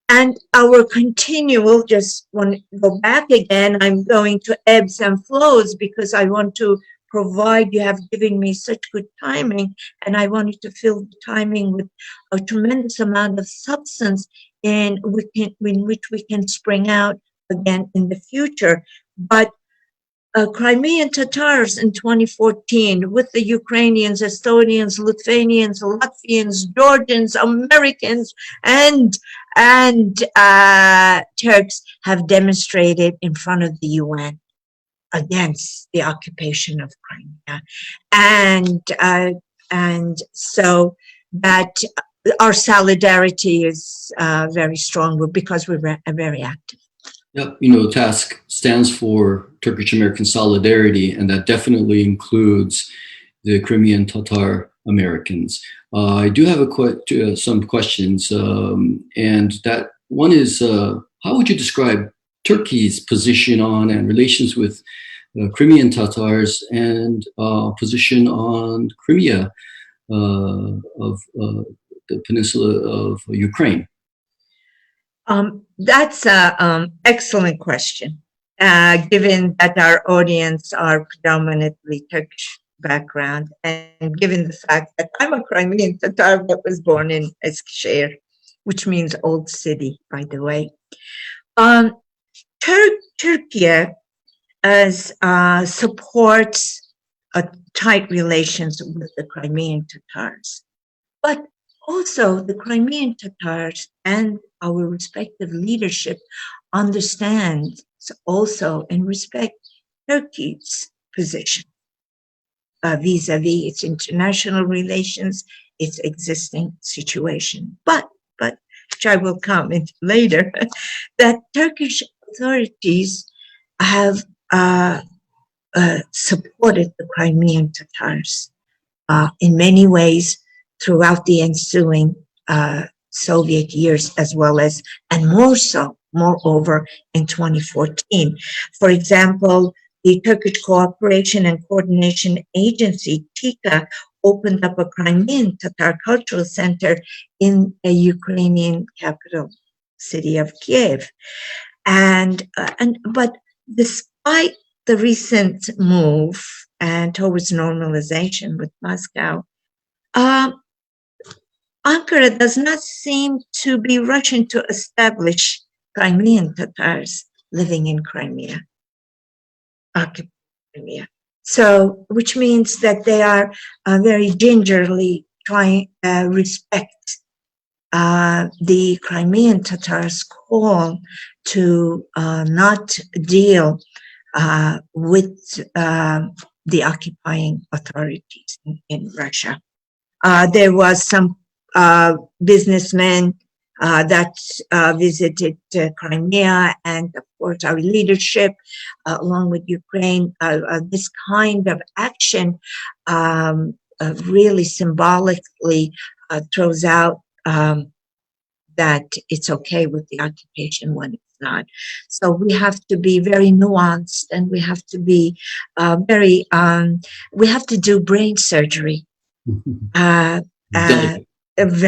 and our continual, just want to go back again, I'm going to ebbs and flows because I want to provide, you have given me such good timing, and I wanted to fill the timing with a tremendous amount of substance in which we can spring out again in the future. But Crimean Tatars in 2014, with the Ukrainians, Estonians, Lithuanians, Latvians, Georgians, Americans, and Turks, have demonstrated in front of the UN against the occupation of Crimea, and so that our solidarity is very strong because we're very active. Yep, you know, TASC stands for Turkish American Solidarity, and that definitely includes the Crimean Tatar Americans. I do have some questions, and that one is, how would you describe Turkey's position on and relations with Crimean Tatars and position on Crimea of the peninsula of Ukraine? That's an excellent question, given that our audience are predominantly Turkish background, and given the fact that I'm a Crimean Tatar but was born in Eskişehir, which means old city, by the way. Turkey supports tight relations with the Crimean Tatars, but also the Crimean Tatars and our respective leadership understands also and respect Turkey's position vis-a-vis its international relations, its existing situation. But which I will comment later, that Turkish authorities have supported the Crimean Tatars in many ways throughout the ensuing Soviet years, as well as, and more so, moreover, in 2014. For example, the Turkish Cooperation and Coordination Agency, TICA, opened up a Crimean Tatar Cultural Center in a Ukrainian capital city of Kiev. But despite the recent move and towards normalization with Moscow, Ankara does not seem to be rushing to establish Crimean Tatars living in Crimea, occupied Crimea. So, which means that they are very gingerly trying to respect the Crimean Tatars' call to not deal with the occupying authorities in Russia. There was some businessmen that visited Crimea, and of course our leadership, along with Ukraine, this kind of action really symbolically throws out that it's okay with the occupation when it's not. So we have to be very nuanced, and we have to be we have to do brain surgery. Uh, uh, Delicate.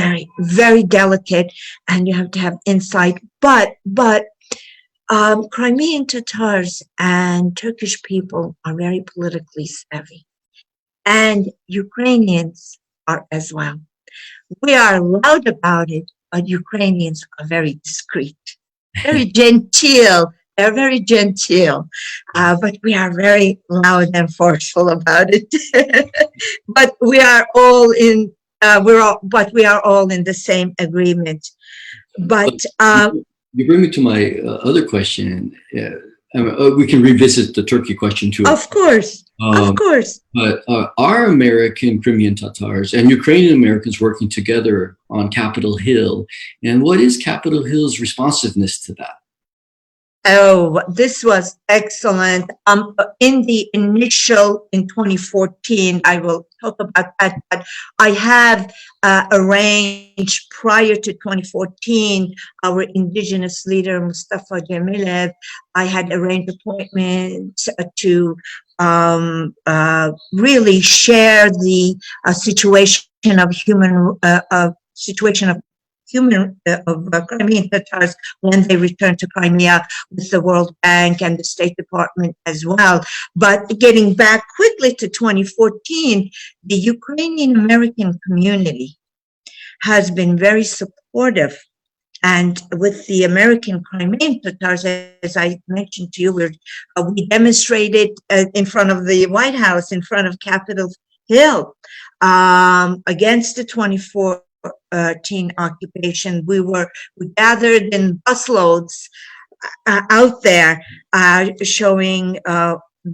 very, very delicate, and you have to have insight. But Crimean Tatars and Turkish people are very politically savvy, and Ukrainians are as well. We are loud about it, but Ukrainians are very discreet, very genteel. They're very genteel, but we are very loud and forceful about it. But we are all in. But we are all in the same agreement. But You bring me to my other question. We can revisit the Turkey question too. of course, of Um, course. but are American Crimean Tatars and Ukrainian Americans working together on Capitol Hill? And what is Capitol Hill's responsiveness to that? Oh, this was excellent. In the initial, in 2014, I will talk about that, but I have arranged prior to 2014, our indigenous leader, Mustafa Cemilev, I had arranged appointments to really share the situation of Crimean Tatars when they returned to Crimea with the World Bank and the State Department as well. But getting back quickly to 2014, the Ukrainian American community has been very supportive. And with the American Crimean Tatars, as I mentioned to you, we demonstrated in front of the White House, in front of Capitol Hill, against the 2014 occupation. We gathered in busloads out there, showing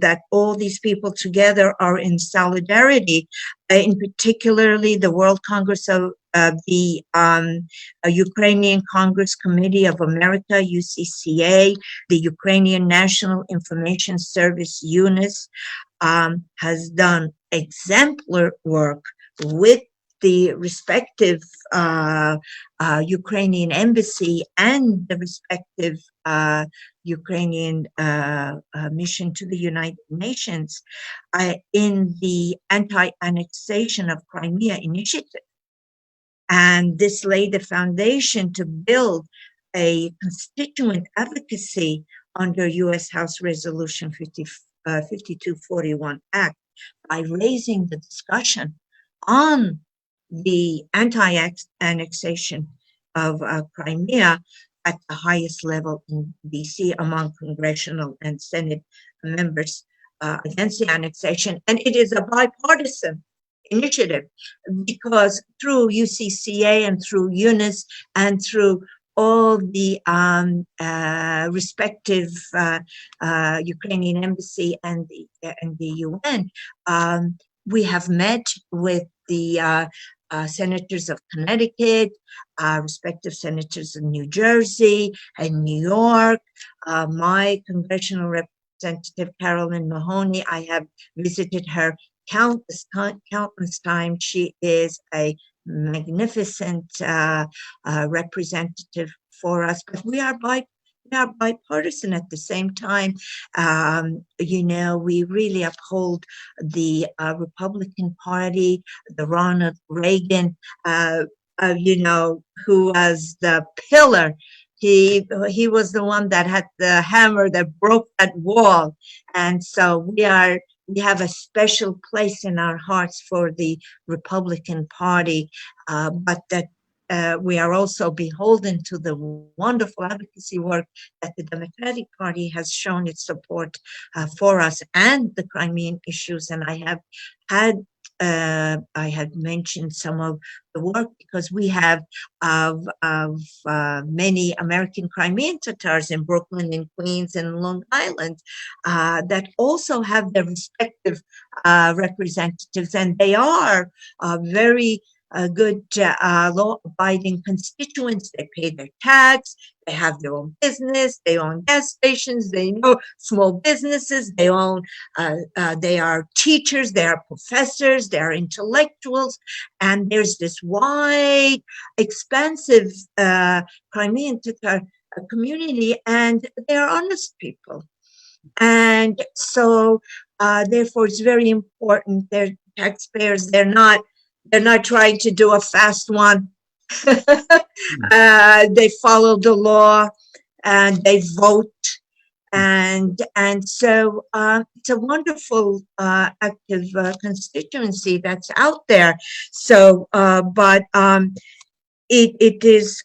that all these people together are in solidarity. In particularly, the World Congress of the Ukrainian Congress Committee of America, UCCA, the Ukrainian National Information Service, UNIS, has done exemplar work with the respective Ukrainian embassy and the respective Ukrainian mission to the United Nations in the anti-annexation of Crimea initiative. And this laid the foundation to build a constituent advocacy under U.S. House Resolution 5241 Act by raising the discussion on the anti-annexation of Crimea at the highest level in DC among congressional and Senate members against the annexation. And it is a bipartisan initiative because through UCCA and through UNIS and through all the respective Ukrainian embassy and the UN, we have met with the senators of Connecticut, respective senators of New Jersey and New York. My congressional representative, Carolyn Mahoney, I have visited her countless times. She is a magnificent representative for us, but we are bipartisan at the same time. We really uphold the Republican Party, the Ronald Reagan, who was the pillar. He was the one that had the hammer that broke that wall. And so we have a special place in our hearts for the Republican Party, but that we are also beholden to the wonderful advocacy work that the Democratic Party has shown its support for us and the Crimean issues. And I had mentioned some of the work because we have many American Crimean Tatars in Brooklyn, in Queens, and Long Island that also have their respective representatives, and they are very good law-abiding constituents. They pay their tax, they have their own business, they own gas stations, they know small businesses, they are teachers, they are professors, they are intellectuals, and there's this wide, expansive Crimean Tatar community, and they are honest people. And so, therefore, it's very important. They're taxpayers. They're not trying to do a fast one. They follow the law and they vote. And so it's a wonderful active constituency that's out there. So, but it is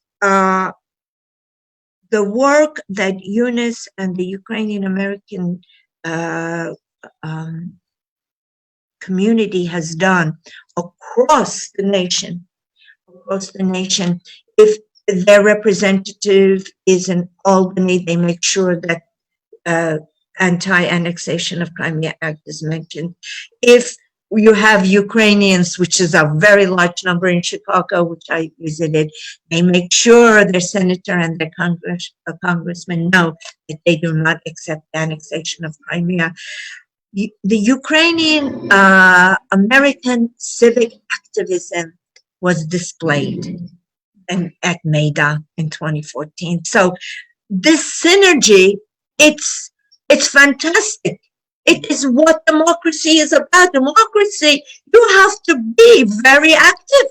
the work that Eunice and the Ukrainian American community has done across the nation. If their representative is in Albany, they make sure that anti-annexation of Crimea Act is mentioned. If you have Ukrainians, which is a very large number in Chicago, which I visited, they make sure their senator and their congressman know that they do not accept the annexation of Crimea. The Ukrainian American civic activism was displayed at Maidan in 2014. So this synergy, it's fantastic. It is what democracy is about. Democracy, you have to be very active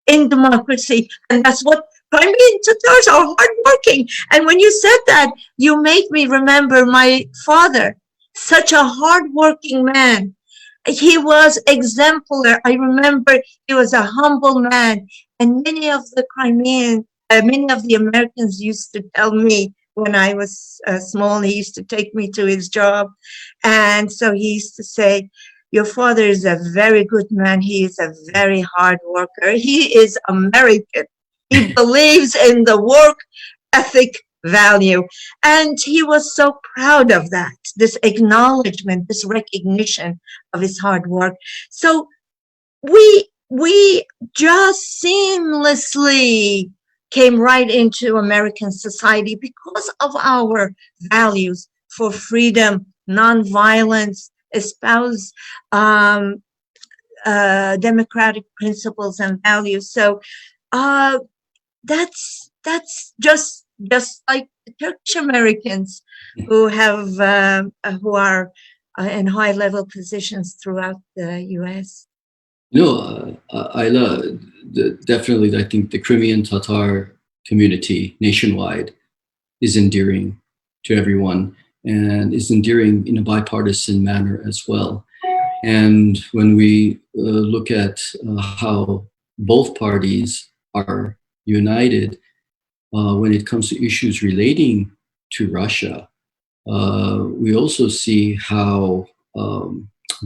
in democracy. And that's what Crimean Tatars are hardworking. And when you said that, you made me remember my father, such a hardworking man. He was exemplar. I remember he was a humble man. And many of the Americans used to tell me, when I was small, he used to take me to his job. And so he used to say, your father is a very good man. He is a very hard worker. He is American. He believes in the work ethic value. And he was so proud of that, this acknowledgement, this recognition of his hard work. So we just seamlessly came right into American society because of our values for freedom, nonviolence, espouse democratic principles and values. So that's just like the Turkish Americans who are in high level positions throughout the U.S. Definitely, I think the Crimean Tatar community nationwide is endearing to everyone and is endearing in a bipartisan manner as well. And when we look at how both parties are united when it comes to issues relating to Russia, we also see how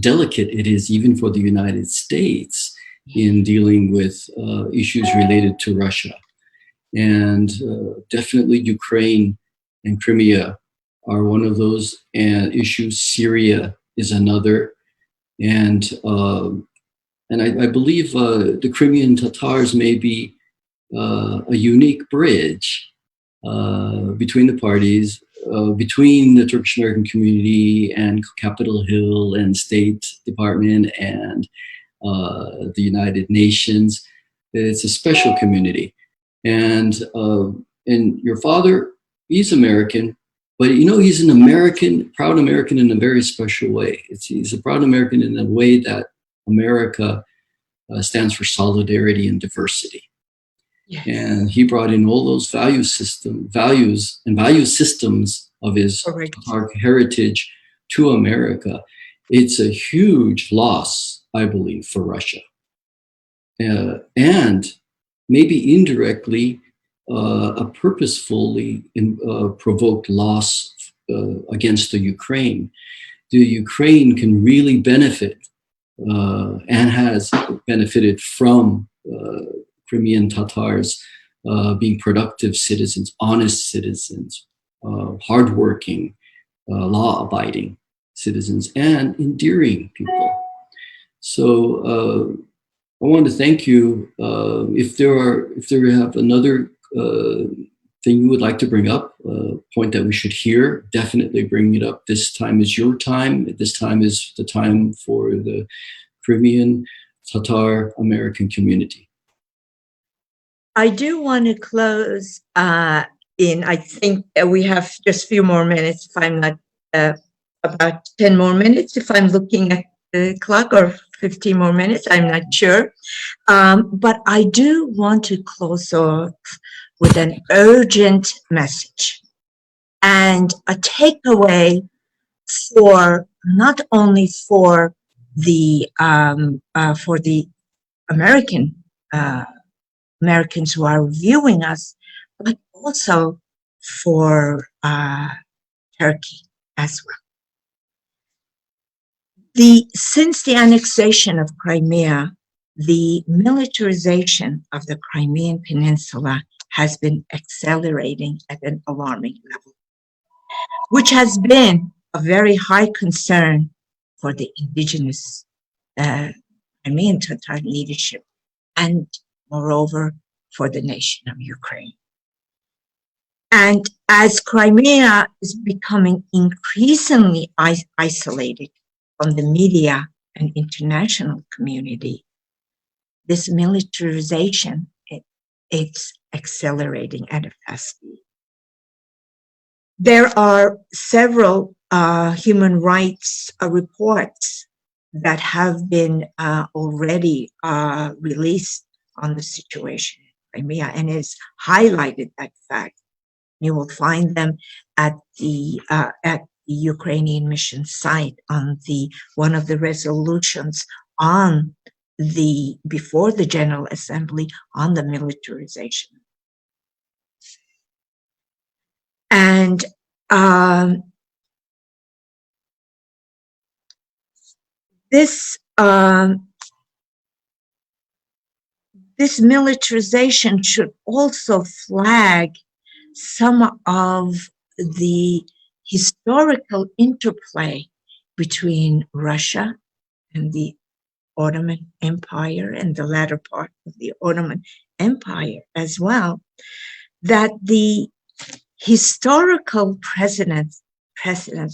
delicate it is even for the United States in dealing with issues related to Russia. And definitely Ukraine and Crimea are one of those issues. Syria is another. And I believe the Crimean Tatars may be a unique bridge between the parties, between the Turkish American community and Capitol Hill and State Department and the United Nations. It's a special community. And your father, he's American, but he's an American, proud American in a very special way. He's a proud American in a way that America stands for solidarity and diversity. Yes. And he brought in all those value systems of his heritage to America. It's a huge loss, I believe, for Russia. And maybe indirectly, a purposefully provoked loss against the Ukraine. The Ukraine can really benefit and has benefited from Crimean Tatars being productive citizens, honest citizens, hardworking, law-abiding citizens, and endearing people. So I want to thank you. If there have another thing you would like to bring up, a point that we should hear, definitely bring it up. This time is your time. This time is the time for the Crimean Tatar American community. I do want to close I think we have just a few more minutes, if I'm not, about 10 more minutes, if I'm looking at the clock, or 15 more minutes, I'm not sure. But I do want to close off with an urgent message and a takeaway for not only for the American Americans who are viewing us, but also for Turkey as well. Since the annexation of Crimea, the militarization of the Crimean Peninsula has been accelerating at an alarming level, which has been a very high concern for the indigenous Crimean Tatar leadership, and moreover for the nation of Ukraine. And as Crimea is becoming increasingly isolated from the media and international community, this militarization, it's accelerating at a fast speed. There are several human rights reports that have been already released on the situation in Crimea, and has highlighted that fact. You will find them at the Ukrainian mission site on one of the resolutions on before the General Assembly on the militarization. And this militarization should also flag some of the historical interplay between Russia and the Ottoman Empire, and the latter part of the Ottoman Empire as well, that the historical precedence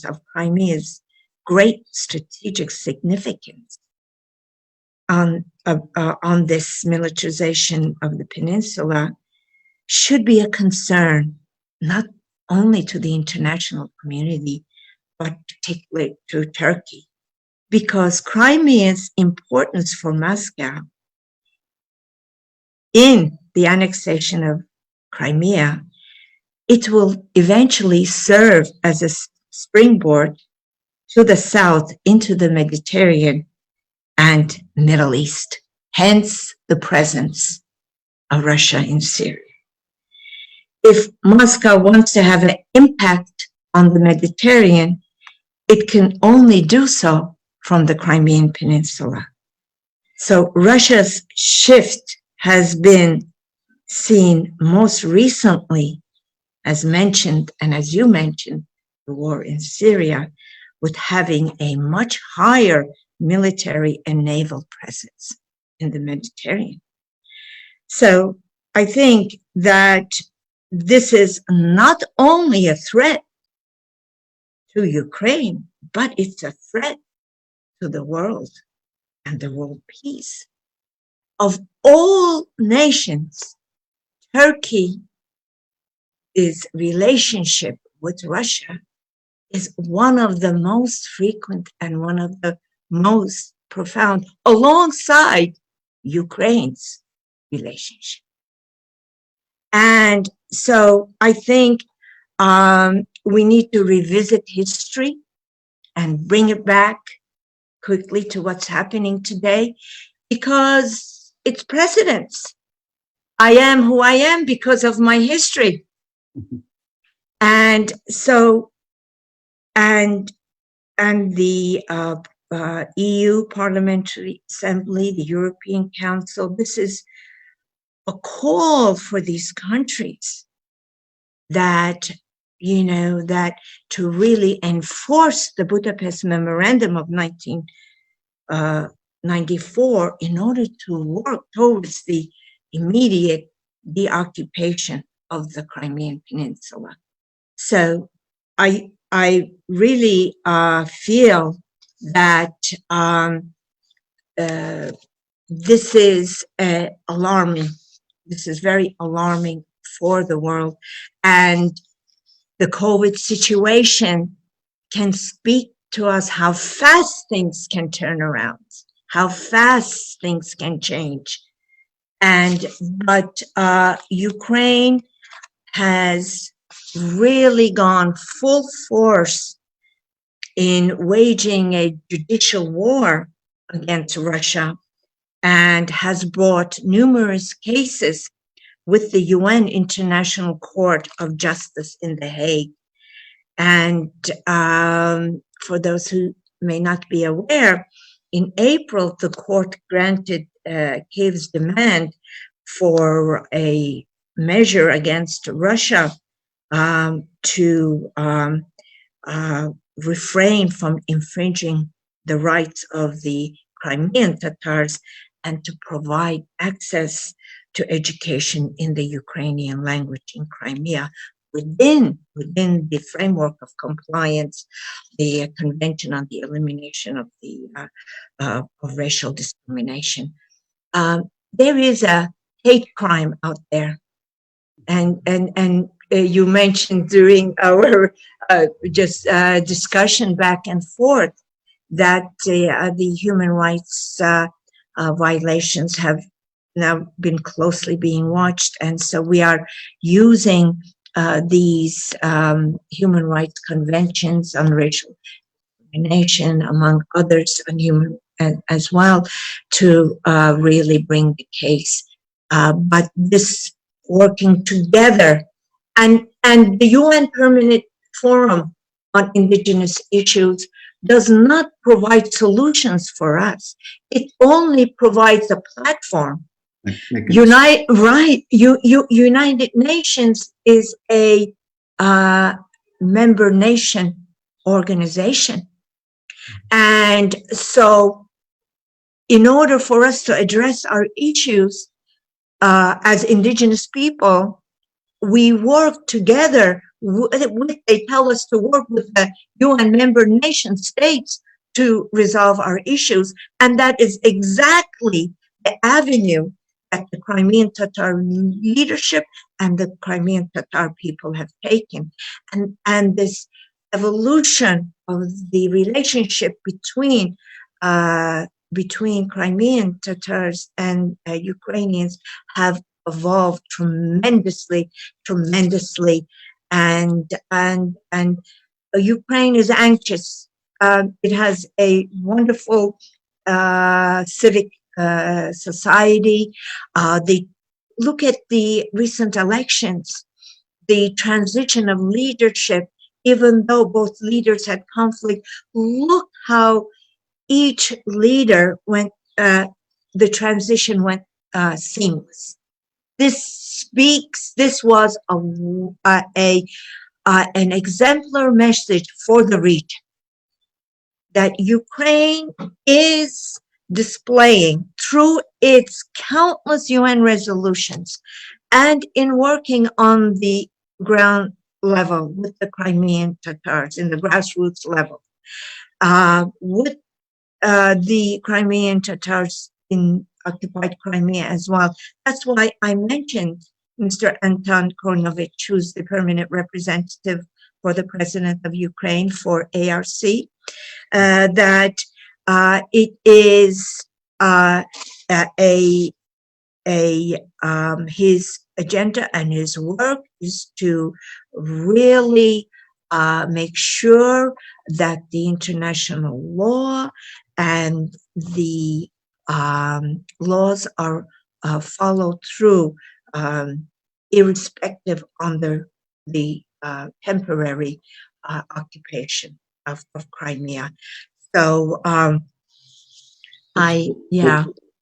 of Crimea's great strategic significance on this militarization of the peninsula should be a concern, not only to the international community, but particularly to Turkey, because Crimea's importance for Moscow in the annexation of Crimea, it will eventually serve as a springboard to the south into the Mediterranean and Middle East, hence the presence of Russia in Syria. If Moscow wants to have an impact on the Mediterranean, it can only do so from the Crimean Peninsula. So Russia's shift has been seen most recently, as mentioned, and as you mentioned, the war in Syria, with having a much higher military and naval presence in the Mediterranean. So I think that this is not only a threat to Ukraine, but it's a threat to the world and the world peace. Of all nations, Turkey's relationship with Russia is one of the most frequent and one of the most profound, alongside Ukraine's relationship. And so I think we need to revisit history and bring it back quickly to what's happening today, because it's precedence. I am who I am because of my history. And so, and the EU Parliamentary Assembly, the European Council, this is a call for these countries that, that to really enforce the Budapest Memorandum of 1994 in order to work towards the immediate deoccupation of the Crimean Peninsula. So I really feel that this is alarming. This is very alarming for the world. And the COVID situation can speak to us how fast things can turn around, how fast things can change. But Ukraine has really gone full force in waging a judicial war against Russia, and has brought numerous cases with the UN International Court of Justice in The Hague. And for those who may not be aware, in April, the court granted Kyiv's demand for a measure against Russia to refrain from infringing the rights of the Crimean Tatars and to provide access to education in the Ukrainian language in Crimea within the framework of compliance, the Convention on the Elimination of of Racial Discrimination. There is a hate crime out there, and you mentioned during our discussion back and forth that the human rights violations have now been closely being watched, and so we are using these human rights conventions on racial discrimination, among others, on human as well, to really bring the case. But this working together, and the UN Permanent Forum on Indigenous Issues does not provide solutions for us. It only provides a platform. United Nations is a member nation organization. And so in order for us to address our issues as Indigenous people, we work together. They tell us to work with the UN member nation states to resolve our issues. And that is exactly the avenue that the Crimean Tatar leadership and the Crimean Tatar people have taken. And this evolution of the relationship between Crimean Tatars and Ukrainians have evolved tremendously, and Ukraine is anxious. It has a wonderful civic society. They look at the recent elections, the transition of leadership, even though both leaders had conflict. Look how each leader went, the transition went seamless. This was an exemplar message for the region that Ukraine is displaying through its countless UN resolutions and in working on the ground level with the Crimean Tatars, in the grassroots level, with the Crimean Tatars in occupied Crimea as well. That's why I mentioned Mr. Anton Kornovich, who's the permanent representative for the President of Ukraine for ARC, that it is his agenda and his work is to really make sure that the international law and the laws are followed through, irrespective under the temporary occupation of Crimea. So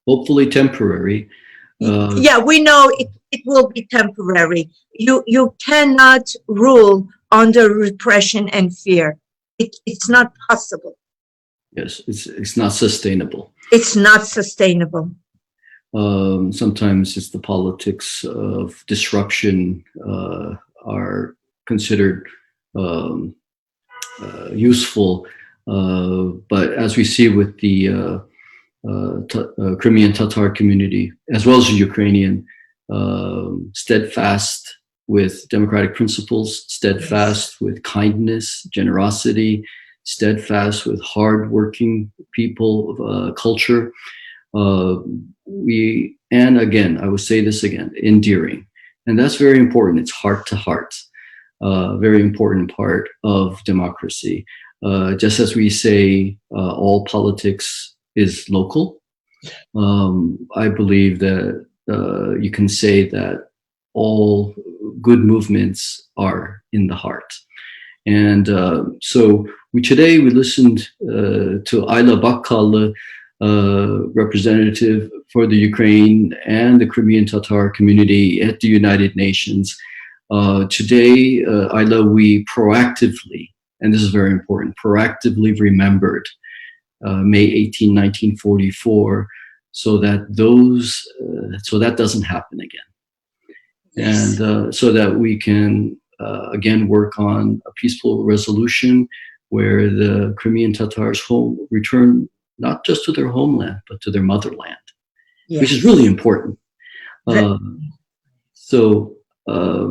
hopefully temporary. Yeah, we know it will be temporary. You cannot rule under repression and fear. It's not possible. Yes, it's not sustainable. It's not sustainable. Sometimes it's the politics of disruption are considered useful, but as we see with the Crimean Tatar community, as well as the Ukrainian, steadfast with democratic principles, steadfast with kindness, generosity, steadfast with hardworking people, culture. And again, I will say this again, endearing. And that's very important. It's heart to heart, very important part of democracy. Just as we say, all politics is local, I believe that you can say that all good movements are in the heart. And so today we listened to Ayla Bakkallı, representative for the Ukraine and the Crimean Tatar community at the United Nations. Today, Ayla, we proactively, and this is very important, proactively remembered May 18, 1944, so that that doesn't happen again. Yes. And so that we can, again, work on a peaceful resolution where the Crimean Tatars return not just to their homeland, but to their motherland, yes, which is really important.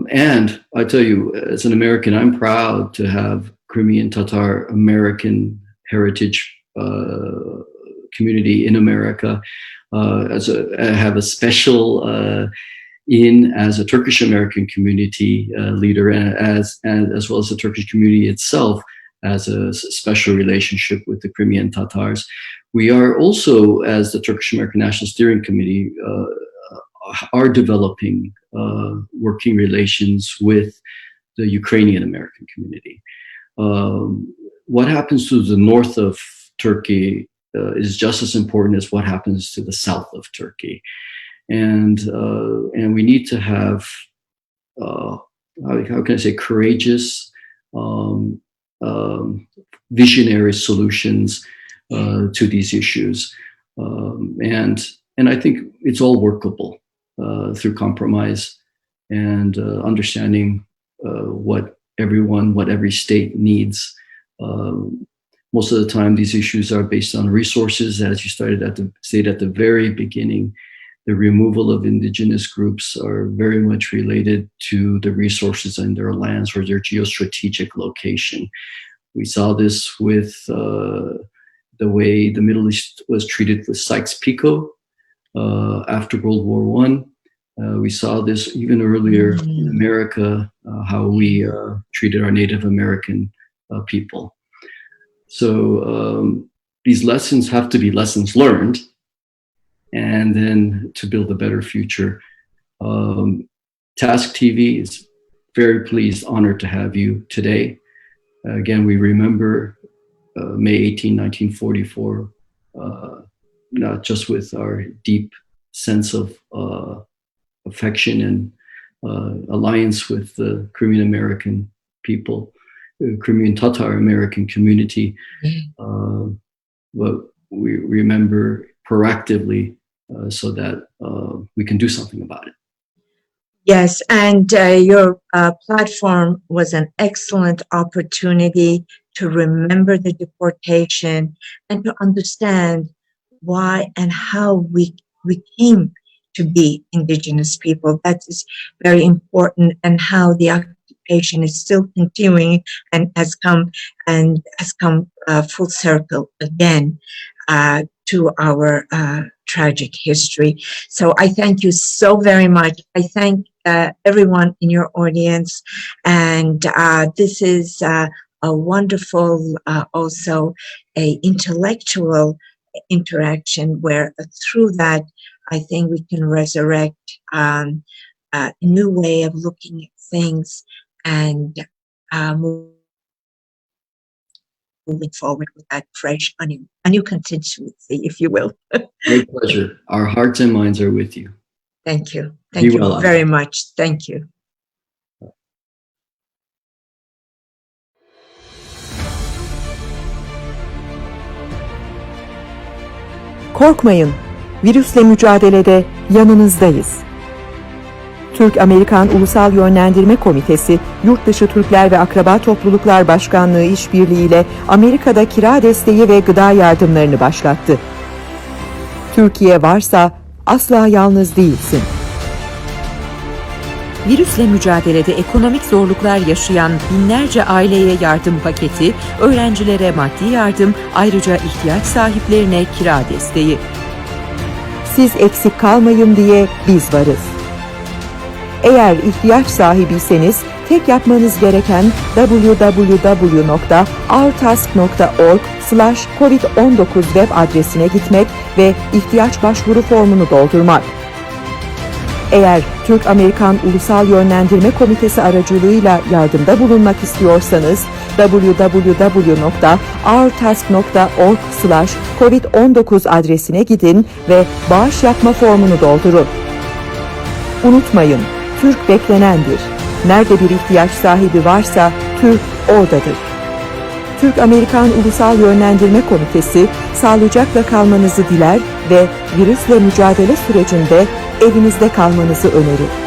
And I tell you, as an American, I'm proud to have Crimean Tatar American heritage community in America. I have a special as a Turkish American community leader, and as well as the Turkish community itself, as a special relationship with the Crimean Tatars. We are also, as the Turkish American National Steering Committee, are developing working relations with the Ukrainian American community. What happens to the north of Turkey is just as important as what happens to the south of Turkey. And we need to have, how can I say, courageous, visionary solutions to these issues. And I think it's all workable through compromise and understanding what every state needs. Most of the time, these issues are based on resources. As you stated at the very beginning, the removal of indigenous groups are very much related to the resources in their lands or their geostrategic location. We saw this with the way the Middle East was treated with Sykes-Picot after World War I. We saw this even earlier in America, how we treated our Native American people. So these lessons have to be lessons learned, and then to build a better future. TASCTV is very pleased, honored to have you today. Again, we remember May 18, 1944, not just with our deep sense of affection and alliance with the Crimean American people, Crimean Tatar American community, but we remember proactively so that we can do something about it. Yes, and your platform was an excellent opportunity to remember the deportation and to understand why and how we came to be indigenous people. That is very important, and how the occupation is still continuing and has come full circle again to our tragic history. So I thank you so very much. I thank everyone in your audience, and this is a wonderful, also a intellectual interaction where through that I think we can resurrect a new way of looking at things and moving forward with that fresh, a new contingency, if you will. Great pleasure. Our hearts and minds are with you. Thank you. Thank you very much. Thank you. Korkmayın, virüsle mücadelede yanınızdayız. Türk-Amerikan Ulusal Yönlendirme Komitesi, Yurtdışı Türkler ve Akraba Topluluklar Başkanlığı işbirliğiyle Amerika'da kira desteği ve gıda yardımlarını başlattı. Türkiye varsa asla yalnız değilsin. Virüsle mücadelede ekonomik zorluklar yaşayan binlerce aileye yardım paketi, öğrencilere maddi yardım, ayrıca ihtiyaç sahiplerine kira desteği. Siz eksik kalmayın diye biz varız. Eğer ihtiyaç sahibiyseniz tek yapmanız gereken www.ourtask.org/covid19 web adresine gitmek ve ihtiyaç başvuru formunu doldurmak. Eğer Türk-Amerikan Ulusal Yönlendirme Komitesi aracılığıyla yardımda bulunmak istiyorsanız www.ourtask.org/covid19 adresine gidin ve bağış yapma formunu doldurun. Unutmayın, Türk beklenendir. Nerede bir ihtiyaç sahibi varsa Türk oradadır. Türk-Amerikan Ulusal Yönlendirme Komitesi sağlıcakla kalmanızı diler ve virüsle mücadele sürecinde evinizde kalmanızı önerir.